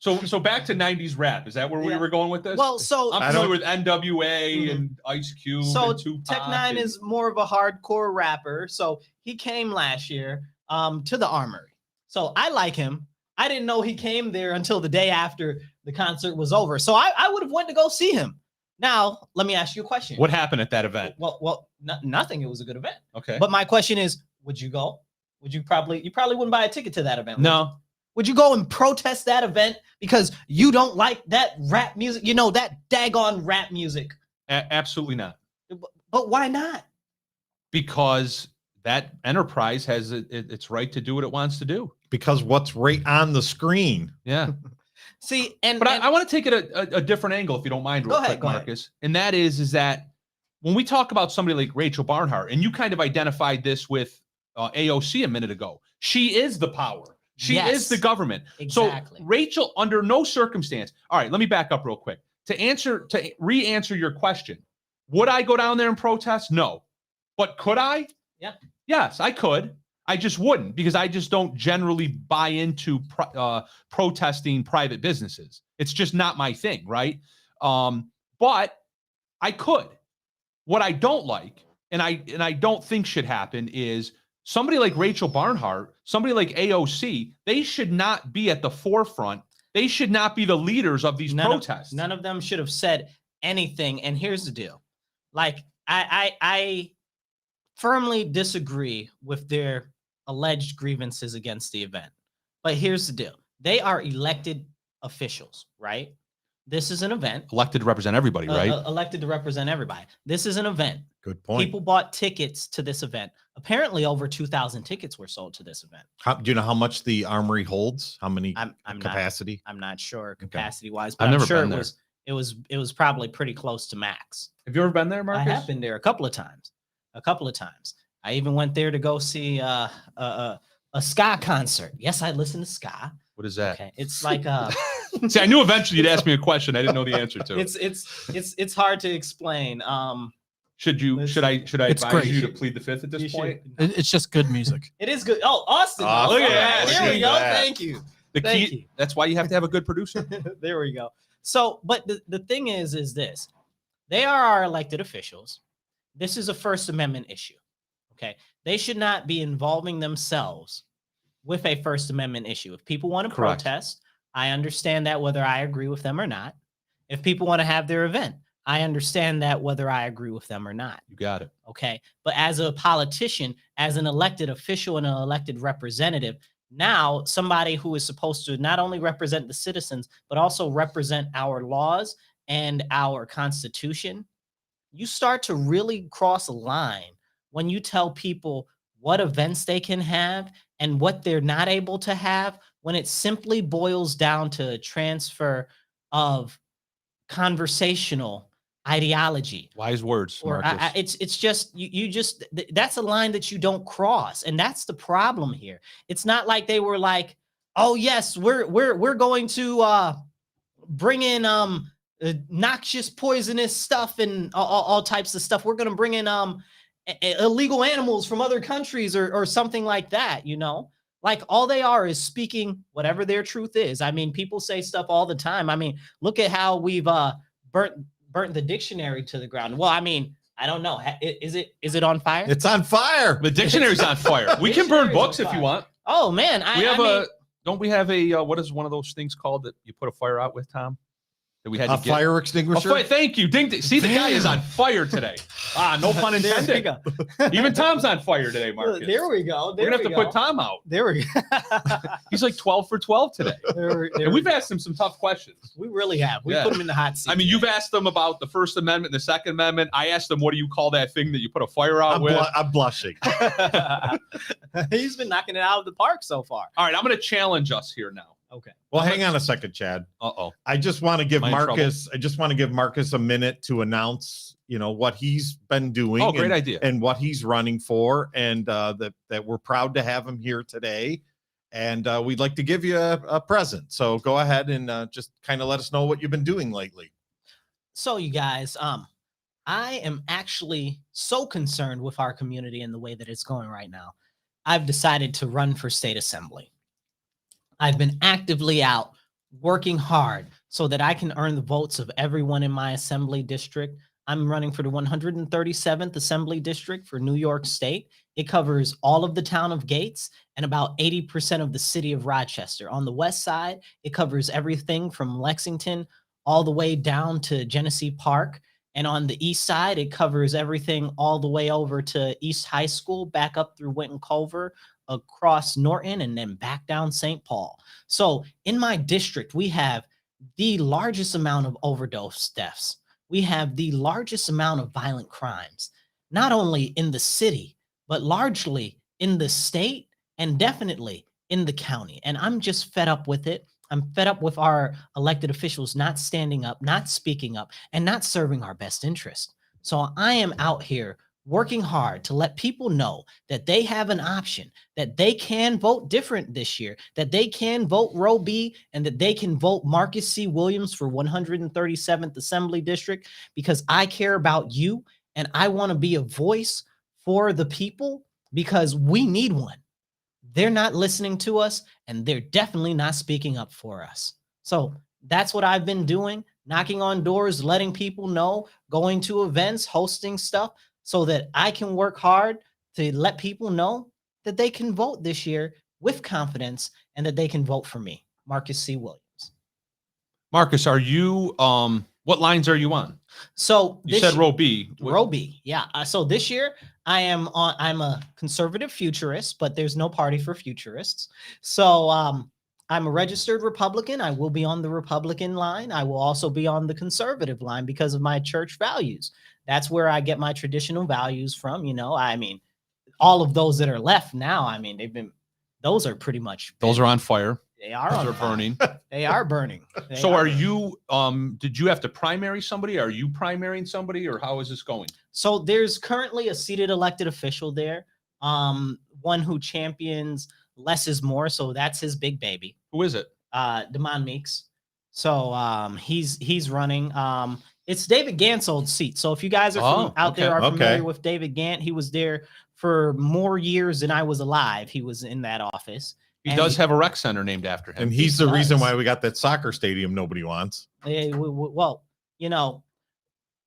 So back to 90s rap. Is that where we Yeah. were going with this? Well, so I'm I familiar don't- with NWA Mhm. and Ice Cube So and Tupac. Tech Nine is more of a hardcore rapper. So he came last year to the Armory. So I like him. I didn't know he came there until the day after the concert was over. So I would have went to go see him. Now, let me ask you a question. What happened at that event? Well, nothing. It was a good event. Okay. But my question is, would you go? You probably wouldn't buy a ticket to that event. would you? No. Would you go and protest that event because you don't like that rap music? That daggone rap music. Absolutely not. But why not? Because that enterprise has its right to do what it wants to do. Because what's right on the screen. Yeah. See, But I want to take it a different angle, if you don't mind, real Go ahead, quick, go ahead. Marcus. And that is that when we talk about somebody like Rachel Barnhart, and you kind of identified this with AOC a minute ago, she is the power. She Yes. is the government. Exactly. So Rachel, under no circumstance. All right, let me back up real quick to re-answer your question. Would I go down there and protest? No. But could I? Yeah. Yes, I could. I just wouldn't, because I just don't generally buy into protesting private businesses. It's just not my thing, right? But I could. What I don't like, and I don't think should happen, is somebody like Rachel Barnhart, somebody like AOC, they should not be at the forefront. They should not be the leaders of these protests. None of them should have said anything. And here's the deal. Like, I firmly disagree with their alleged grievances against the event. But here's the deal. They are elected officials, right? This is an event. Elected to represent everybody, right? Elected to represent everybody. This is an event. Good point. People bought tickets to this event. Apparently, over 2,000 tickets were sold to this event. Do you know how much the Armory holds? How many I'm capacity? not sure Okay. capacity wise, but I've I'm never sure been there. it was probably pretty close to max. Have you ever been there, Marcus? I have been there a couple of times. I even went there to go see a ska concert. Yes, I listen to ska. What is that? Okay, it's like See, I knew eventually you'd ask me a question I didn't know the answer to. it's hard to explain. Should I It's advise great. you to plead the fifth at this You point? should. It's just good music. It is good. Oh, Austin. Awesome. Look at that. There Look we at go. that. Thank you. The Thank key. you. That's why you have to have a good producer. There we go. So, but the thing is this. They are our elected officials. This is a First Amendment issue. Okay. They should not be involving themselves with a First Amendment issue. If people want to Correct. protest, I understand that whether I agree with them or not. If people want to have their event, I understand that whether I agree with them or not. You got it. Okay. But as a politician, as an elected official and an elected representative, now somebody who is supposed to not only represent the citizens, but also represent our laws and our Constitution, you start to really cross a line when you tell people what events they can have and what they're not able to have, when it simply boils down to a transfer of conversational ideology. Wise words, Or Marcus. it's just that's a line that you don't cross, and that's the problem here. It's not like they were like, oh yes, we're going to bring in noxious, poisonous stuff and all types of stuff. We're going to bring in illegal animals from other countries or something like that. Like all they are is speaking whatever their truth is. I mean, people say stuff all the time. I mean, look at how we've burnt the dictionary to the ground. Well, I mean, I don't know. Is it on fire? It's on fire. The dictionary's on fire. We can burn Dictionary's books on if you fire. want. Oh man, Don't we have a what is one of those things called that you put a fire out with, Tom? That we had A to get fire a extinguisher. thank you. Ding, ding. See, the guy is on fire today. No pun There we intended. go. Even Tom's on fire today, Marcus. There we go. We're gonna have to put Tom out. There we go. He's like 12 for 12 today. And we've we asked him some tough questions. really have. We Yeah. put him in the hot seat. I mean, you've asked them about the First Amendment and the Second Amendment. I asked them, what do you call that thing that you put a fire out with? I'm blushing. He's been knocking it out of the park so far. All right, I'm going to challenge us here now. Okay. Well, hang on a second, Chad. Uh-oh. I just want to give Am I in Marcus. I just want to give Marcus a minute to announce, what he's been doing. Oh, great and, idea. And what he's running for, and that we're proud to have him here today. And we'd like to give you a present. So go ahead and just kind of let us know what you've been doing lately. So you guys, I am actually so concerned with our community and the way that it's going right now. I've decided to run for state assembly. I've been actively out working hard so that I can earn the votes of everyone in my assembly district. I'm running for the 137th Assembly District for New York State. It covers all of the town of Gates and about 80% of the city of Rochester. On the west side, it covers everything from Lexington all the way down to Genesee Park. And on the east side, it covers everything all the way over to East High School, back up through Winton Culver, across Norton, and then back down St. Paul. So in my district, we have the largest amount of overdose deaths. We have the largest amount of violent crimes, not only in the city, but largely in the state and definitely in the county. And I'm just fed up with it. I'm fed up with our elected officials not standing up, not speaking up, and not serving our best interest. So I am out here working hard to let people know that they have an option, that they can vote different this year, that they can vote Roe B, and that they can vote Marcus C. Williams for 137th Assembly District, because I care about you and I want to be a voice for the people, because we need one. They're not listening to us, and they're definitely not speaking up for us. So that's what I've been doing, knocking on doors, letting people know, going to events, hosting stuff, so that I can work hard to let people know that they can vote this year with confidence and that they can vote for me, Marcus C. Williams. Marcus, are you, what lines are you on? So You said Roe B. Roe B, yeah. So this year I'm a conservative futurist, but there's no party for futurists. So I'm a registered Republican. I will be on the Republican line. I will also be on the conservative line because of my church values. That's where I get my traditional values from. I mean, all of those that are left now, I mean, those are pretty much. Those are on fire. They are Those on are fire. burning. They are burning. They So are are burning. you, did you have to primary somebody? Are you primarying somebody, or how is this going? So there's currently a seated elected official there, one who champions less is more. So that's his big baby, Who is it? Damon Meeks. So he's running. It's David Gant's old seat. So if you guys are Oh, out there are okay. familiar with David Gant, he was there for more years than I was alive. He was in that office. He And does have a rec center named after him. And he's the reason does. why we got that soccer stadium nobody wants. Well,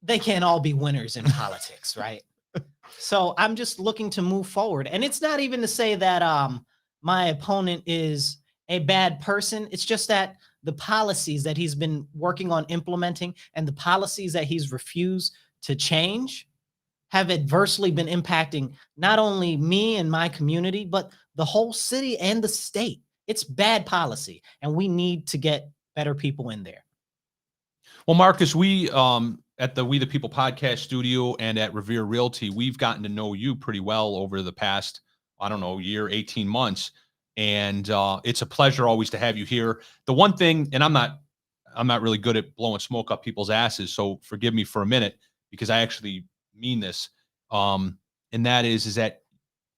they can't all be winners in politics, right? So I'm just looking to move forward. And it's not even to say that my opponent is a bad person. It's just that the policies that he's been working on implementing and the policies that he's refused to change have adversely been impacting not only me and my community, but the whole city and the state. It's bad policy, and we need to get better people in there. Well, Marcus, we at the We the People podcast studio and at Revere Realty, we've gotten to know you pretty well over the past, I don't know, year, 18 months. And it's a pleasure always to have you here. The one thing, and I'm not, I'm not really good at blowing smoke up people's asses, so forgive me for a minute because I actually mean this. And that is that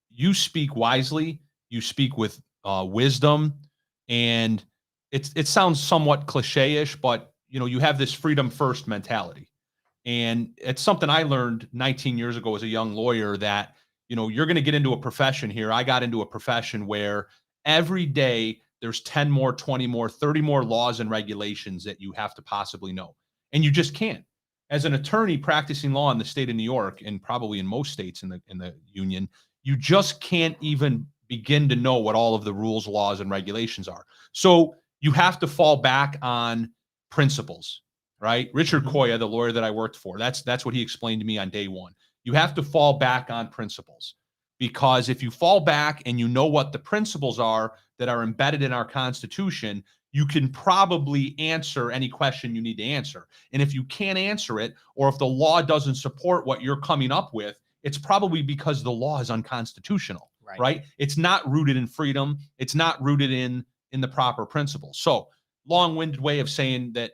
you speak wisely, you speak with wisdom, and it sounds somewhat cliche-ish, but you have this freedom first mentality. And it's something I learned 19 years ago as a young lawyer that, you're going to get into a profession here. I got into a profession where every day there's 10 more, 20 more, 30 more laws and regulations that you have to possibly know. And you just can't. As an attorney practicing law in the state of New York, and probably in most states in the union, you just can't even begin to know what all of the rules, laws, and regulations are. So you have to fall back on principles, right? Richard Koya, the lawyer that I worked for, that's what he explained to me on day one. You have to fall back on principles, because if you fall back and you know what the principles are that are embedded in our Constitution, you can probably answer any question you need to answer. And if you can't answer it, or if the law doesn't support what you're coming up with, it's probably because the law is unconstitutional, right? It's not rooted in freedom. It's not rooted in the proper principles. So long-winded way of saying that,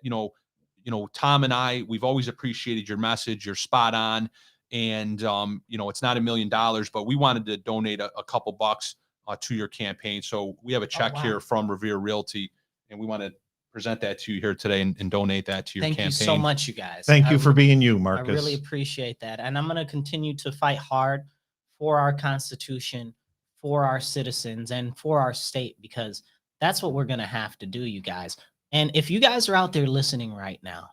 Tom and I, we've always appreciated your message. You're spot on. And, it's not $1 million, but we wanted to donate a couple bucks to your campaign. So we have a check here from Revere Realty, and we want to present that to you here today and donate that to your campaign. Thank you so much, you guys. Thank you for being you, Marcus. I really appreciate that. And I'm going to continue to fight hard for our Constitution, for our citizens, and for our state, because that's what we're going to have to do, you guys. And if you guys are out there listening right now,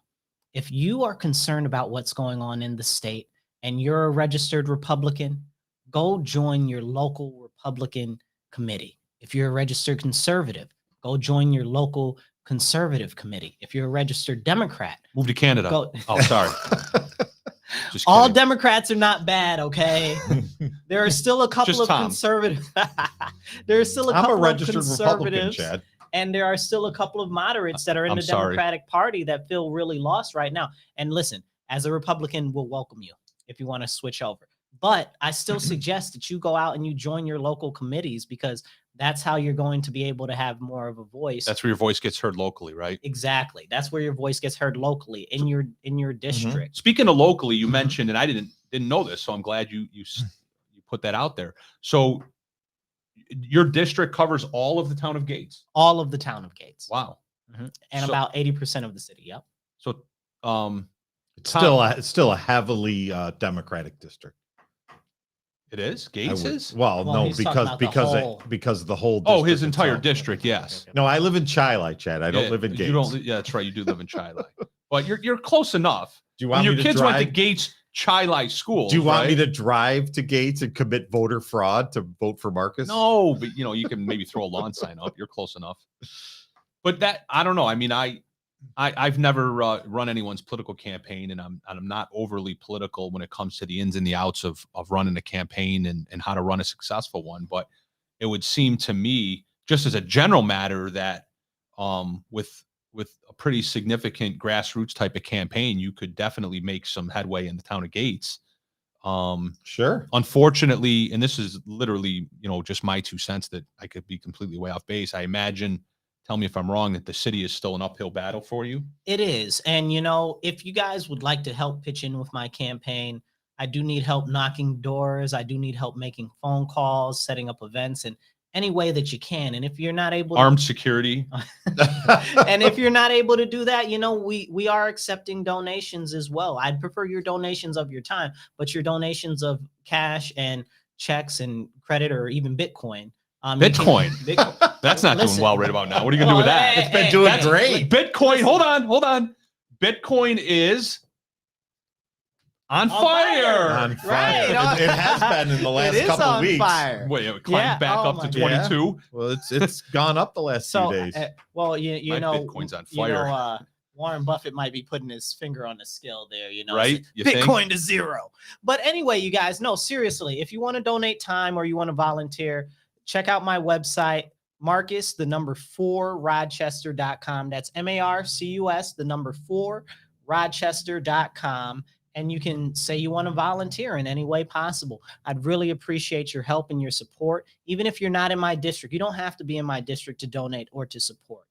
if you are concerned about what's going on in the state and you're a registered Republican, go join your local Republican committee. If you're a registered conservative, go join your local conservative committee. If you're a registered Democrat, move to Canada. Go. Oh, sorry. Just All kidding. Democrats are not bad, okay? There are still a couple Just of Tom. conservatives. There are still a I'm couple a of registered Republican, conservatives, Chad. and there are still a couple of moderates that are in I'm the sorry. Democratic Party that feel really lost right now. And listen, as a Republican, we'll welcome you if you want to switch over. But I still suggest that you go out and you join your local committees, because that's how you're going to be able to have more of a voice. That's where your voice gets heard locally, right? Exactly. That's where your voice gets heard locally in your district. Speaking of locally, you mentioned, and I didn't know this, so I'm glad you put that out there. So your district covers all of the town of Gates. All of the town of Gates. Wow. And So- about 80% of the city. Yep. So It's Tom- still a heavily Democratic district. it is? I Gates would- is? Well, Well, no, he's talking about the whole- because the whole. Oh, his district entire itself. district, yes. No, I live in Chili, Chad. I don't Yeah, live in Gates. You don't, yeah, that's right. You do live in Chili. But you're close enough. Do you When want your me to kids drive? went to Gates Chili School. Do you want me right? to drive to Gates and commit voter fraud to vote for Marcus? No, but you can maybe throw a lawn sign up. You're close enough. But that, I don't know. I mean, I've never run anyone's political campaign, and I'm not overly political when it comes to the ins and the outs of running a campaign and how to run a successful one. But it would seem to me, just as a general matter, that with a pretty significant grassroots type of campaign, you could definitely make some headway in the town of Gates. Sure. Unfortunately, and this is literally, just my 2 cents, that I could be completely way off base. I imagine, tell me if I'm wrong, that the city is still an uphill battle for you. It is. And, if you guys would like to help pitch in with my campaign, I do need help knocking doors. I do need help making phone calls, setting up events, and any way that you can. And if you're not able to, Armed security. and if you're not able to do that, we are accepting donations as well. I'd prefer your donations of your time, but your donations of cash and checks and credit, or even Bitcoin. Bitcoin. That's not Listen. doing well right about now. What are you going to do with that? It's been doing That's great. Bitcoin. Hold on. Bitcoin is on fire. On fire. Right. It has been in the last It is couple on weeks. fire. Wait, it climbed Yeah. back Oh up my to God. 22. Well, it's gone up the last So, few days. well, you My know, Bitcoin's on you know, fire. Warren Buffett might be putting his finger on the scale there, Right? You think? Bitcoin to zero. But anyway, you guys, no, seriously, if you want to donate time or you want to volunteer, check out my website, Marcus, the number 4, Rochester.com. That's MARCUS, the number 4, Rochester.com. And you can say you want to volunteer in any way possible. I'd really appreciate your help and your support. Even if you're not in my district, you don't have to be in my district to donate or to support.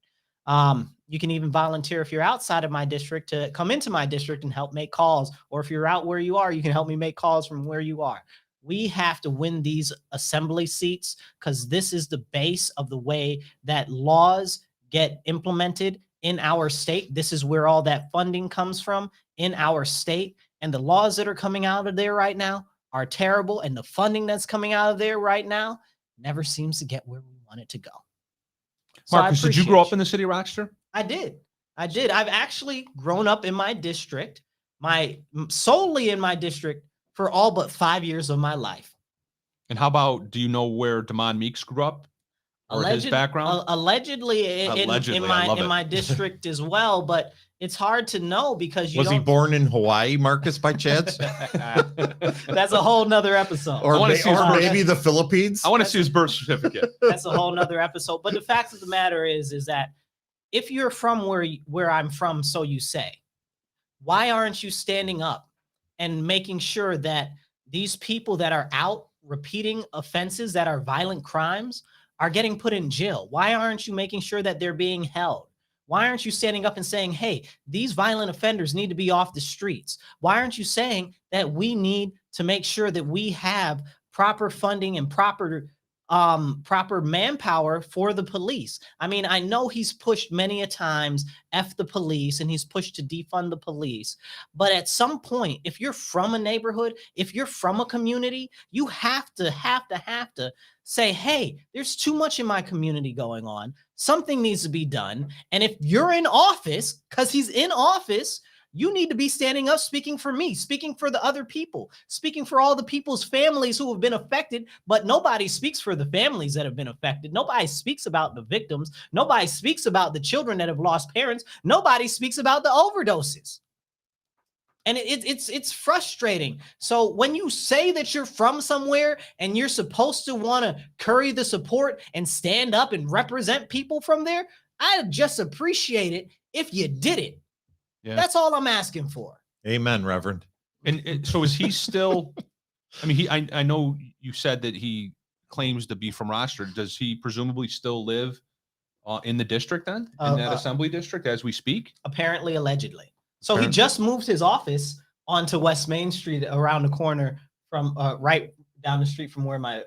You can even volunteer if you're outside of my district to come into my district and help make calls. Or if you're out where you are, you can help me make calls from where you are. We have to win these assembly seats because this is the base of the way that laws get implemented in our state. This is where all that funding comes from in our state. And the laws that are coming out of there right now are terrible. And the funding that's coming out of there right now never seems to get where we want it to go. So Marcus, did you grow up in the city of Rochester? I did. I've actually grown up in my district, solely in my district for all but 5 years of my life. And how about, do you know where Damon Meeks grew up? Or his background? Allegedly, in my district as well, but it's hard to know because Was he born in Hawaii, Marcus, by chance? That's a whole nother episode. Or maybe the Philippines? I want to see his birth certificate. That's a whole nother episode. But the fact of the matter is that if you're from where I'm from, so you say, why aren't you standing up and making sure that these people that are out repeating offenses that are violent crimes are getting put in jail? Why aren't you making sure that they're being held? Why aren't you standing up and saying, hey, these violent offenders need to be off the streets? Why aren't you saying that we need to make sure that we have proper funding and proper manpower for the police? I mean, I know he's pushed many a times F the police and he's pushed to defund the police. But at some point, if you're from a neighborhood, if you're from a community, you have to say, hey, there's too much in my community going on. Something needs to be done. And if you're in office, because he's in office, you need to be standing up, speaking for me, speaking for the other people, speaking for all the people's families who have been affected. But nobody speaks for the families that have been affected. Nobody speaks about the victims. Nobody speaks about the children that have lost parents. Nobody speaks about the overdoses. And it's frustrating. So when you say that you're from somewhere and you're supposed to want to curry the support and stand up and represent people from there, I just appreciate it if you did it. Yeah. That's all I'm asking for. Amen, Reverend. And so is he still, I mean, I know you said that he claims to be from Rochester. Does he presumably still live in the district then? In that assembly district as we speak? Apparently, allegedly. So he just moved his office onto West Main Street around the corner from right down the street from where my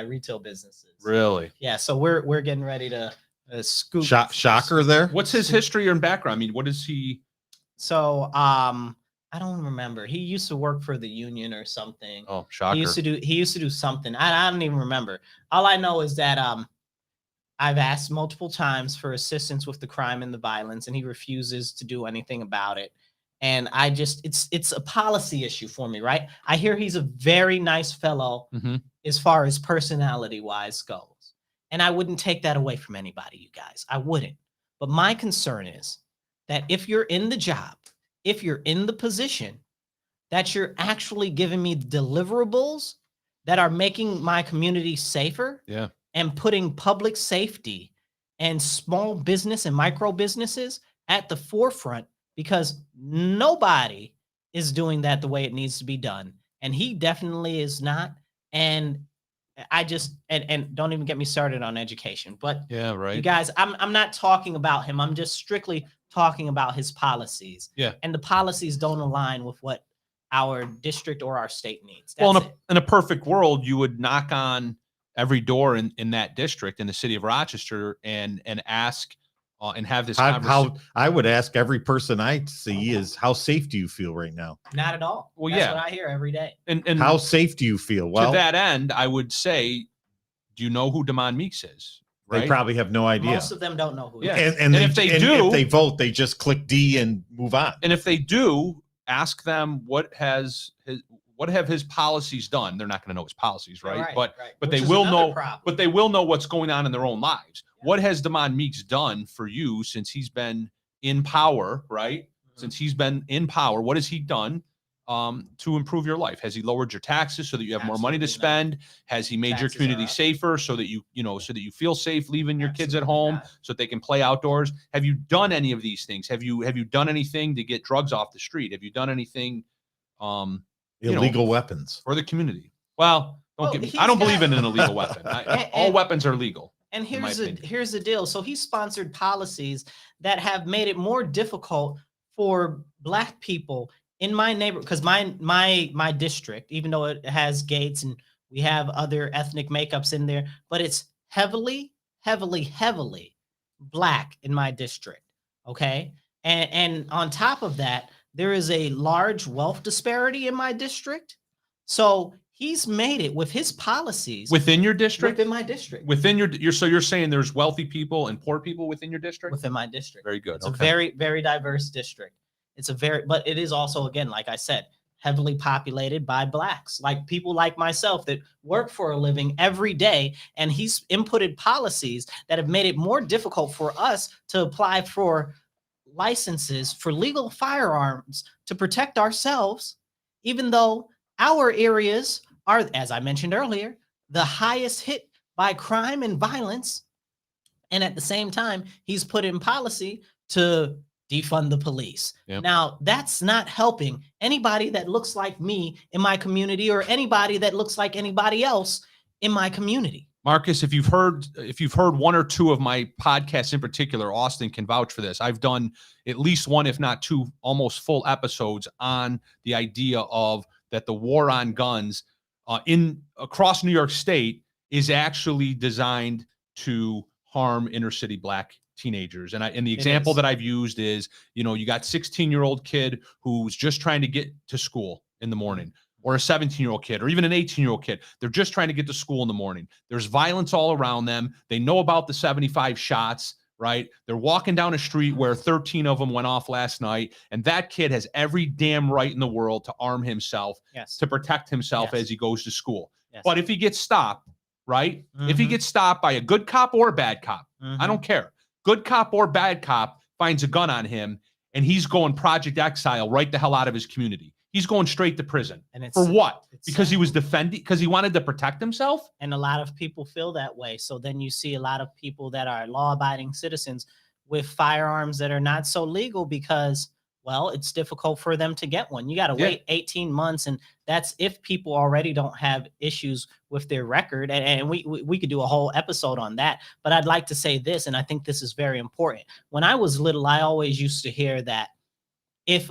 retail business is. Really? Yeah. So we're getting ready to scoop. Shocker there. What's his history or background? I mean, what is he? So I don't remember. He used to work for the union or something. Oh, shocker. He used to do something. I don't even remember. All I know is that I've asked multiple times for assistance with the crime and the violence, and he refuses to do anything about it. And it's a policy issue for me, right? I hear he's a very nice fellow as far as personality wise goes. And I wouldn't take that away from anybody, you guys. I wouldn't. But my concern is that if you're in the job, if you're in the position, that you're actually giving me deliverables that are making my community safer. Yeah. And putting public safety and small business and micro businesses at the forefront, because nobody is doing that the way it needs to be done. And he definitely is not. And I just, and don't even get me started on education, but yeah, right. You guys, I'm not talking about him. I'm just strictly talking about his policies. Yeah. And the policies don't align with what our district or our state needs. Well, in a perfect world, you would knock on every door in that district in the city of Rochester and ask and have this conversation. How I would ask every person I see is, how safe do you feel right now? Not at all. Well, That's what I hear every day. And how safe do you feel? Well, to that end, I would say, do you know who Damon Meeks is? Right? They probably have no idea. Most of them don't know who he is. And if they vote, they just click D and move on. And if they do, ask them what have his policies done. They're not going to know his policies, right? But they will know. But they will know what's going on in their own lives. Yeah. What has Damon Meeks done for you since he's been in power? Right? Mm-hmm. Since he's been in power, what has he done to improve your life? Has he lowered your taxes so that you have more money to spend? Has he made your community safer so that you feel safe leaving your kids at home so that they can play outdoors? Have you done any of these things? Have you done anything to get drugs off the street? Have you done anything? Illegal weapons for the community. Well, I don't believe in an illegal weapon. All weapons are legal. And in my opinion. here's the deal. So he sponsored policies that have made it more difficult for Black people in my neighborhood, because my district, even though it has Gates and we have other ethnic makeups in there, but it's heavily Black in my district. Okay. And on top of that, there is a large wealth disparity in my district. So he's made it with his policies Within your district? within my district. Within so you're saying there's wealthy people and poor people within your district? Within my district. Very good. It's a very diverse district. But it is also, again, like I said, heavily populated by Blacks, like people like myself that work for a living every day. And he's inputted policies that have made it more difficult for us to apply for licenses for legal firearms to protect ourselves, even though our areas are, as I mentioned earlier, the highest hit by crime and violence. And at the same time, he's put in policy to defund the police. Yep. Now, that's not helping anybody that looks like me in my community or anybody that looks like anybody else in my community. Marcus, if you've heard one or two of my podcasts in particular, Austin can vouch for this. I've done at least one, if not two, almost full episodes on the idea of that the war on guns across New York State is actually designed to harm inner city Black teenagers. And the example that I've used is, you got 16-year-old kid who's just trying to get to school in the morning, or a 17-year-old kid, or even an 18-year-old kid. They're just trying to get to school in the morning. There's violence all around them. They know about the 75 shots, right? They're walking down a street where 13 of them went off last night. And that kid has every damn right in the world to arm himself, to protect himself as he goes to school. But if he gets stopped, right? If he gets stopped by a good cop or a bad cop, I don't care. Good cop or bad cop finds a gun on him, and he's going Project Exile right the hell out of his community. He's going straight to prison. And for what? Because he was defending, because he wanted to protect himself? And a lot of people feel that way. So then you see a lot of people that are law-abiding citizens with firearms that are not so legal because, well, it's difficult for them to get one. You got to wait 18 months. And that's if people already don't have issues with their record. And we could do a whole episode on that. But I'd like to say this, and I think this is very important. When I was little, I always used to hear that if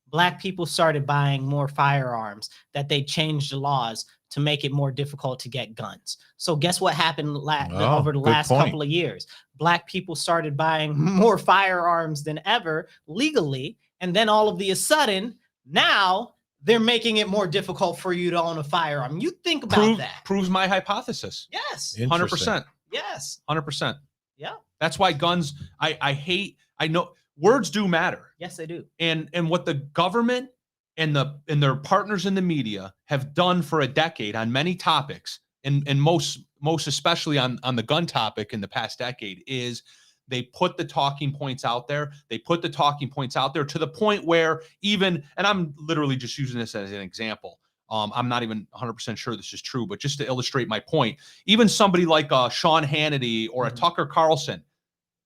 Black people started buying more firearms, that they changed the laws to make it more difficult to get guns. So guess what happened over the last couple of years? Black people started buying more firearms than ever legally. And then all of a sudden, now they're making it more difficult for you to own a firearm. You think about that. Proves my hypothesis. Yes. 100%. Yes. 100%. Yeah. That's why guns, I know words do matter. Yes, they do. And what the government and their partners in the media have done for a decade on many topics, and most especially on the gun topic in the past decade, is they put the talking points out there. They put the talking points out there to the point where even, and I'm literally just using this as an example. I'm not even 100% sure this is true, but just to illustrate my point, even somebody like Sean Hannity or a Tucker Carlson,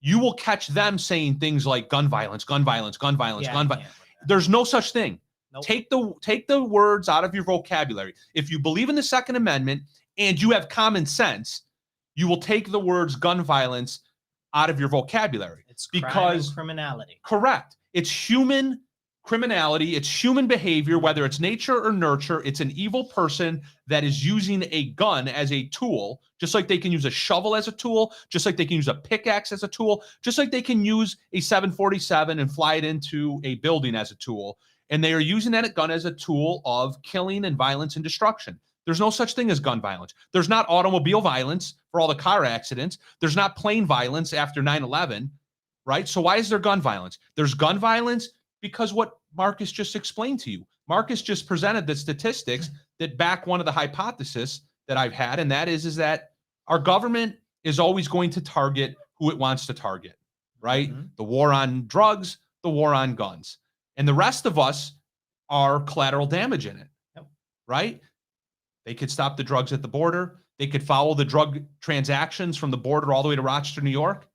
you will catch them saying things like gun violence, gun violence, gun violence, gun violence. There's no such thing. Nope. Take the words out of your vocabulary. If you believe in the Second Amendment and you have common sense, you will take the words gun violence out of your vocabulary. It's because criminality. Correct. It's human criminality. It's human behavior, whether it's nature or nurture. It's an evil person that is using a gun as a tool, just like they can use a shovel as a tool, just like they can use a pickaxe as a tool, just like they can use a 747 and fly it into a building as a tool. And they are using that gun as a tool of killing and violence and destruction. There's no such thing as gun violence. There's not automobile violence for all the car accidents. There's not plane violence after 9/11, right? So why is there gun violence? There's gun violence because what Marcus just explained to you. Marcus just presented the statistics that back one of the hypotheses that I've had, and that is that our government is always going to target who it wants to target, right? The war on drugs, the war on guns. And the rest of us are collateral damage in it, right? They could stop the drugs at the border. They could follow the drug transactions from the border all the way to Rochester, New York,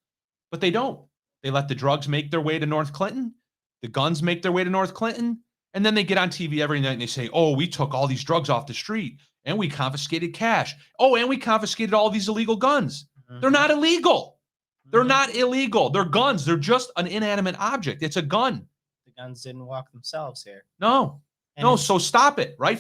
but they don't. They let the drugs make their way to North Clinton. The guns make their way to North Clinton. And then they get on TV every night and they say, oh, we took all these drugs off the street and we confiscated cash. Oh, and we confiscated all these illegal guns. They're not illegal. They're Mhm. not illegal. They're guns. They're just an inanimate object. It's a gun. The guns didn't walk themselves here. No, And no. it's- So stop it, right?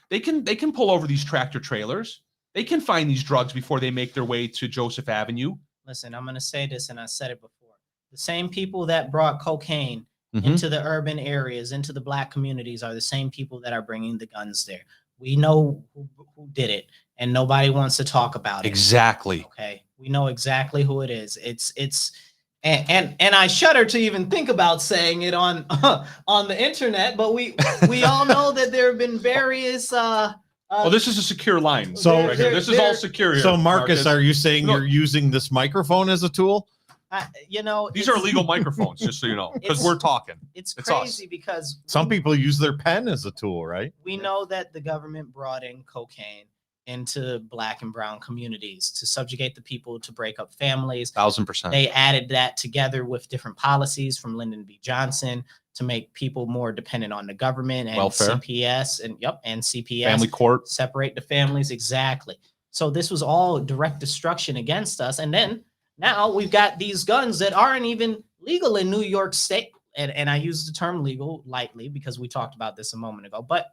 They can pull over these tractor trailers. They can find these drugs before they make their way to Joseph Avenue. listen, I'm going to say this, and I said it before. The same people that brought cocaine Mhm. into the urban areas, into the black communities, are the same people that are bringing the guns there. We know who did it, and nobody wants to talk about it. Exactly. Okay, we know exactly who it is. And I shudder to even think about saying it on on the internet. But we all know that there have been various. Oh, this is a secure line. So- right here. This is all secure here. So, Marcus, are you saying No. you're using this microphone as a tool? These are legal microphones, just so you know, because It's- we're talking. It's It's us. crazy because Some people use their pen as a tool, right? we know that the government brought in cocaine into black and brown communities to subjugate the people, to break up families. 1,000%. They added that together with different policies from Lyndon B. Johnson to make people more dependent on the government and Welfare. CPS and CPS. Family court. Separate the families. Exactly. So this was all direct destruction against us. And then now we've got these guns that aren't even legal in New York State. And I use the term legal lightly because we talked about this a moment ago, but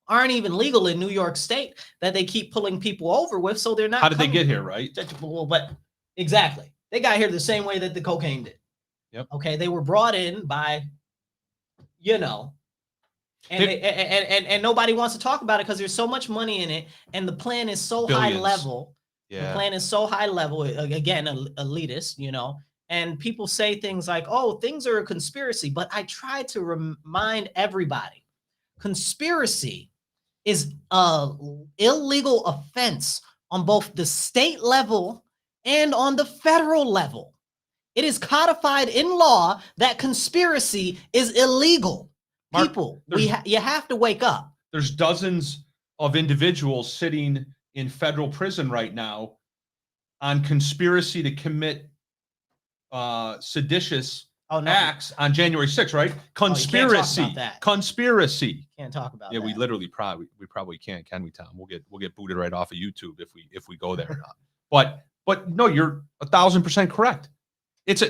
aren't even legal in New York State that they keep pulling people over with. So they're not. How did they coming- get here, right? Well, but exactly. They got here the same way that the cocaine did. Yep. Okay. They were brought in by, and and nobody wants to talk about it because there's so much money in it, and the plan is so high Billions. level. The Yeah. plan is so high level, again, elitist, and people say things like, oh, things are a conspiracy. But I try to remind everybody, conspiracy is a illegal offense on both the state level and on the federal level. It is codified in law that conspiracy is illegal. Mark, People, there's- you have to wake up. There's dozens of individuals sitting in federal prison right now on conspiracy to commit seditious Oh no, acts on January 6th, right? Conspiracy. about that. Conspiracy. can't talk about Yeah, that. we literally probably can't, can we, Tom? We'll get booted right off of YouTube if we go there. But no, you're 1,000% correct. It's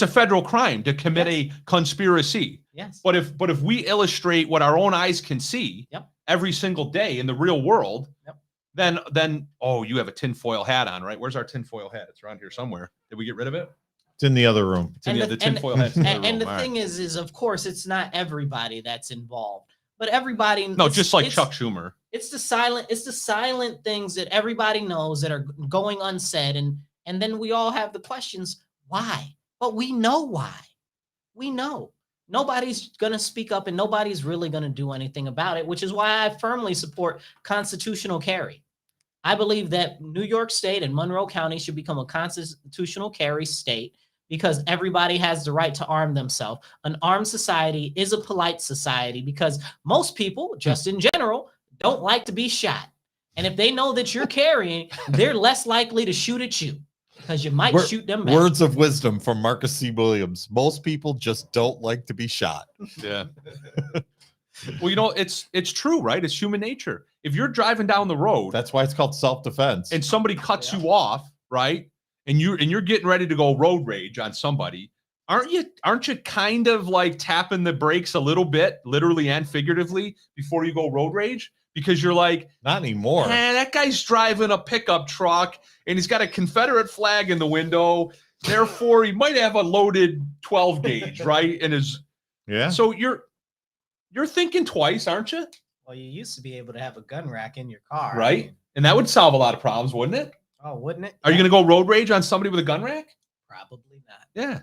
a federal crime to commit a conspiracy. Yes. But if we illustrate what our own eyes can see Yep. every single day in the real world, Yep. then oh, you have a tinfoil hat on, right? Where's our tinfoil hat? It's around here somewhere. Did we get rid of it? It's in the other room. It's in And the the- and- tinfoil hat's in the And the room. All right. thing is of course, it's not everybody that's involved, but everybody. No, it's- just like it's- Chuck Schumer. It's the silent things that everybody knows that are going unsaid, and then we all have the questions why. But we know why. We know nobody's going to speak up, and nobody's really going to do anything about it, which is why I firmly support constitutional carry. I believe that New York State and Monroe County should become a constitutional carry state because everybody has the right to arm themselves. An armed society is a polite society because most people, just in general, don't like to be shot. And if they know that you're carrying, they're less likely to shoot at you because you might shoot them back. Words of wisdom from Marcus C. Williams. Most people just don't like to be shot. Yeah. Well, it's true, right? It's human nature. If you're driving down the road That's why it's called self-defense. and somebody cuts Yeah. you off, right? And you're getting ready to go road rage on somebody, aren't you kind of like tapping the brakes a little bit, literally and figuratively, before you go road rage? Because you're like, Not anymore. that guy's driving a pickup truck and he's got a Confederate flag in the window. Therefore, he might have a loaded 12 gauge, right? And his Yeah. so you're thinking twice, aren't you? Well, you used to be able to have a gun rack in your car. Right? And that would solve a lot of problems, wouldn't it? Oh, wouldn't it? Are you going to go road rage on somebody with a gun rack? Probably not. Yeah.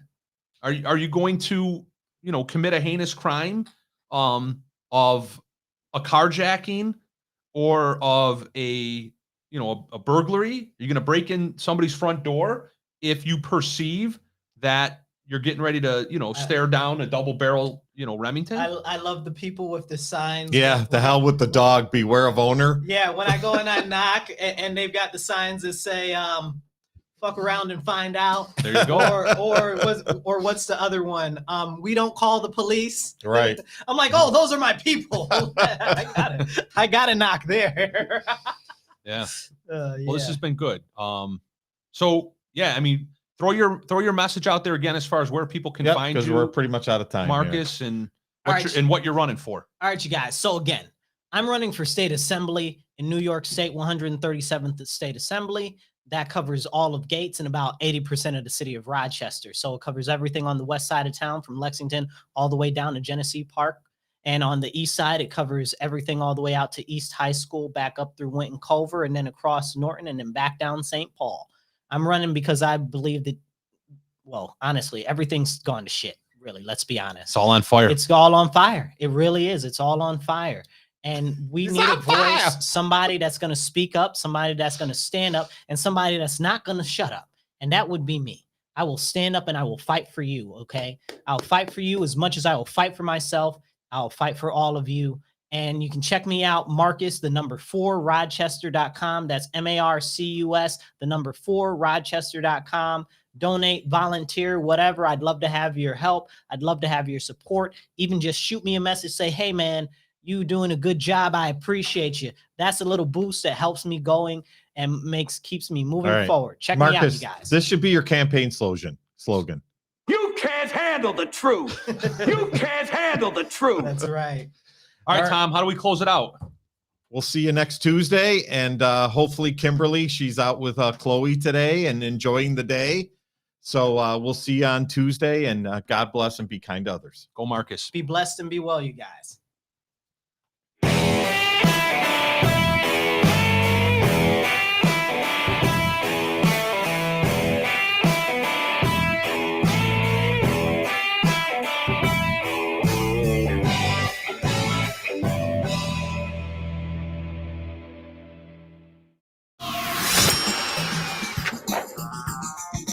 Are you going to, commit a heinous crime of a carjacking or of a burglary? You're going to break in somebody's front door if you perceive that you're getting ready to, stare down a double barrel, Remington? I love the people with the signs. Yeah, the hell with the dog. Beware of owner. Yeah, when I go and I knock and they've got the signs that say fuck around and find out. There you go. or what's the other one? We don't call the police. Right. I'm like, oh, those are my people. I got to knock there. Yeah. Yeah. Well, this has been good. So yeah, I mean, throw your message out there again as far as where people can find because you, we're pretty much out of time, here. Marcus, and All what right. what you're running for. All right, you guys. So again, I'm running for state assembly in New York State, 137th State Assembly. That covers all of Gates and about 80% of the city of Rochester. So it covers everything on the west side of town from Lexington all the way down to Genesee Park. And on the east side, it covers everything all the way out to East High School, back up through Winton Culver, and then across Norton, and then back down St. Paul. I'm running because I believe that, well, honestly, everything's gone to shit, really. Let's be honest. It's all on fire. It's all on fire. It really is. It's all on fire. And we need a voice, somebody that's going to speak up, somebody that's going to stand up, and somebody that's not going to shut up. And that would be me. I will stand up and I will fight for you. Okay. I'll fight for you as much as I will fight for myself. I'll fight for all of you. And you can check me out, Marcus, the number 4, Rochester.com. That's MARCUS, the number 4, Rochester.com. Donate, volunteer, whatever. I'd love to have your help. I'd love to have your support. Even just shoot me a message. Say, hey, man, you doing a good job. I appreciate you. That's a little boost that helps me going and keeps me moving All right. forward. Check me out, Marcus, you guys. this should be your campaign slogan. You can't handle the truth. You can't handle the truth. That's right. All right, All right. Tom, how do we close it out? We'll see you next Tuesday. And hopefully Kimberly, she's out with Chloe today and enjoying the day. So we'll see you on Tuesday, and God bless and be kind to others. Go Marcus. Be blessed and be well, you guys.